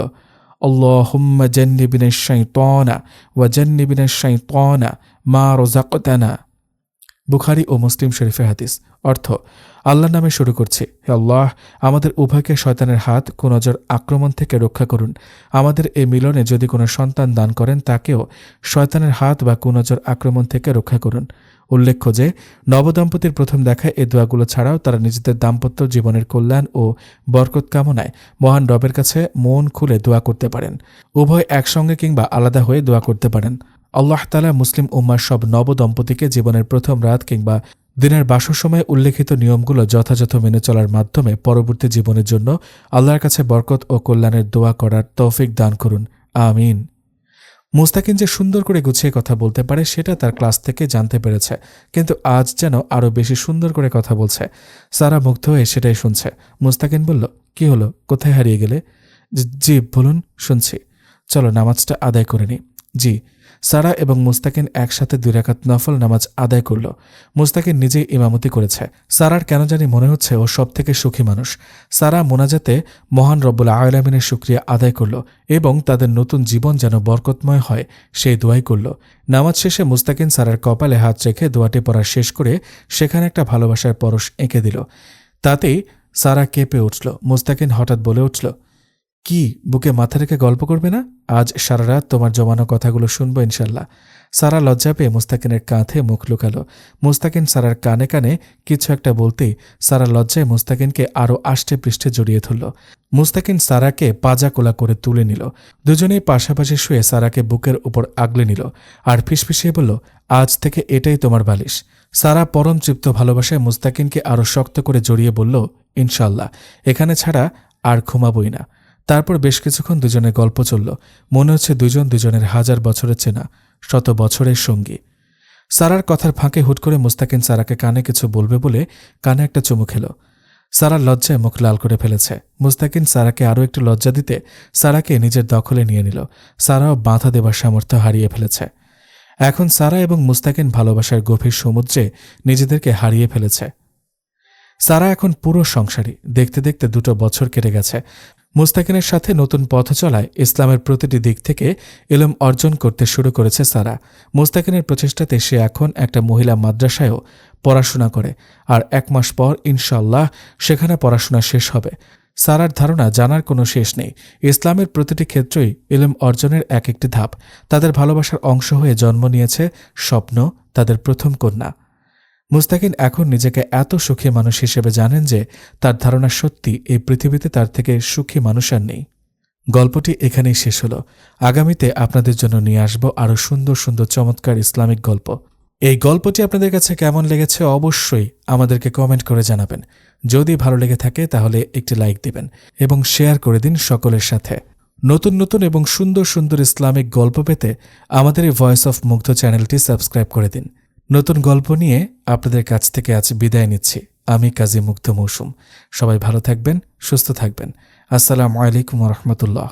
আল্লাহুম্মা জান্নিবনাশ শাইতানা ওয়া জান্নিবনাশ শাইতানা মা রাযাকতানা। বুখারী ও মুসলিম শরীফের হাদিস। অর্থ, আল্লাহর নামে শুরু করছি। হে আল্লাহ, আমাদের উভয়কে শয়তানের হাত কুনজর আক্রমণ থেকে রক্ষা করুন। আমাদের এই মিলনে যদি কোনো সন্তান দান করেন, তাকেও শয়তানের হাত বা কুনজর আক্রমণ থেকে রক্ষা করুন। উল্লেখ্য যে নবদম্পতির প্রথম দেখায় এই দোয়াগুলো ছাড়াও তারা নিজেদের দাম্পত্য জীবনের কল্যাণ ও বরকত কামনায় মহান রবের কাছে মন খুলে দোয়া করতে পারেন। উভয় একসঙ্গে কিংবা আলাদা হয়ে দোয়া করতে পারেন। আল্লাহ তাআলা মুসলিম উম্মার সব নবদম্পতিকে জীবনের প্রথম রাত কিংবা দিনের বাসর সময়ে উল্লেখিত নিয়মগুলো যথাযথ মেনে চলার মাধ্যমে পরবর্তী জীবনের জন্য আল্লাহর কাছে বরকত ও কল্যাণের দোয়া করার তৌফিক দান করুন। আমিন। মুস্তাকিন যে সুন্দর করে গুছিয়ে কথা বলতে পারে সেটা তার ক্লাস থেকে জানতে পেরেছে, কিন্তু আজ যেন আরও বেশি সুন্দর করে কথা বলছে। সারা মুগ্ধ হয়ে সেটাই শুনছে। মুস্তাকিন বলল, কি হলো, কোথায় হারিয়ে গেলে? জি বলুন, শুনছি। চলো নামাজটা আদায় করে নি। জি। সারা এবং মুস্তাকিন একসাথে 2 রাকাত নফল নামাজ আদায় করল। মুস্তাকিন নিজেই ইমামতি করেছে। সারার কেন জানি মনে হচ্ছে ও সব থেকে সুখী মানুষ। সারা মোনাজাতে মহান রব্বুল আলামিনের শুকরিয়া আদায় করল এবং তাদের নতুন জীবন যেন বরকতময় হয় সেই দোয়াই করল। নামাজ শেষে মুস্তাকিন সারার কপালে হাত রেখে দোয়াটি পড়া শেষ করে সেখানে একটা ভালোবাসার পরশ এঁকে দিল। তাতেই সারা কেঁপে উঠল। মুস্তাকিন হঠাৎ বলে উঠল, কি বুকে মাথা রেখে গল্প করবে না? আজ সারা রাত তোমার জমানো কথাগুলো শুনবো ইনশাল্লাহ। সারা লজ্জা পেয়ে মুস্তাকিনের কাঁধে মুখ লুকালো। মুস্তাকিন সারার কানে কানে কিছু একটা বলতেই সারা লজ্জায় মুস্তাকিনকে আরও আষ্টে পৃষ্ঠে জড়িয়ে ধরল। মুস্তাকিন সারাকে পাজা কোলা করে তুলে নিল। দুজনেই পাশাপাশি শুয়ে সারাকে বুকের উপর আগলে নিল আর ফিসফিসিয়ে বলল, আজ থেকে এটাই তোমার বালিশ। সারা পরম তৃপ্ত ভালোবাসায় মুস্তাকিনকে আরও শক্ত করে জড়িয়ে বলল, ইনশাল্লাহ এখানে ছাড়া আর ঘুমাবই না। তারপর বেশ কিছুক্ষণ দুজনের গল্প চলল। মনে হচ্ছে দুজন দুজনের 1000 বছরের চেনা, 100 বছরের সঙ্গী। সারার কথার ফাঁকে হুট করে মুস্তাকিন সারাকে কানে কিছু বলবে বলে কানে একটা চুমু খেল। সারার লজ্জায় মুখ লাল করে ফেলেছে। মুস্তাকিন সারাকে আরও একটু লজ্জা দিতে সারাকে নিজের দখলে নিয়ে নিল। সারাও বাধা দেবার সামর্থ্য হারিয়ে ফেলেছে। এখন সারা এবং মুস্তাকিন ভালোবাসার গভীর সমুদ্রে নিজেদেরকে হারিয়ে ফেলেছে। সারা এখন পুরো সংসারী। দেখতে দেখতে 2 বছর কেটে গেছে। মুস্তাকিনের সাথে নতুন পথ চলায় ইসলামের প্রতিটি দিক থেকে ইলম অর্জন করতে শুরু করেছে সারা। মুস্তাকিনের প্রচেষ্টাতে সে এখন একটা মহিলা মাদ্রাসায়ও পড়াশোনা করে আর 1 মাস পর ইনশাআল্লাহ সেখানে পড়াশোনা শেষ হবে। সারার ধারণা জানার কোনো শেষ নেই। ইসলামের প্রতিটি ক্ষেত্রেই ইলম অর্জনের এক একটি ধাপ। তাদের ভালোবাসার অংশ হয়ে জন্ম নিয়েছে স্বপ্ন, তাদের প্রথম কন্যা। মুস্তাকিন এখন নিজেকে এত সুখী মানুষ হিসেবে জানেন যে তার ধারণা সত্যি এই পৃথিবীতে তার থেকে সুখী মানুষ আর নেই। গল্পটি এখানেই শেষ হলো। আগামীতে আপনাদের জন্য নিয়ে আসব আরও সুন্দর সুন্দর চমৎকার ইসলামিক গল্প। এই গল্পটি আপনাদের কাছে কেমন লেগেছে অবশ্যই আমাদেরকে কমেন্ট করে জানাবেন। যদি ভালো লেগে থাকে তাহলে একটি লাইক দিবেন এবং শেয়ার করে দিন সকলের সাথে। নতুন নতুন এবং সুন্দর সুন্দর ইসলামিক গল্প পেতে আমাদের এই ভয়েস অফ মুগ্ধ চ্যানেলটি সাবস্ক্রাইব করে দিন। নতুন গল্প নিয়ে আপনাদের কাছ থেকে আজ বিদায় নিচ্ছি। আমি কাজী মুগ্ধ মৌসুম। সবাই ভালো থাকবেন, সুস্থ থাকবেন। আসসালামু আলাইকুম ওয়া রাহমাতুল্লাহ।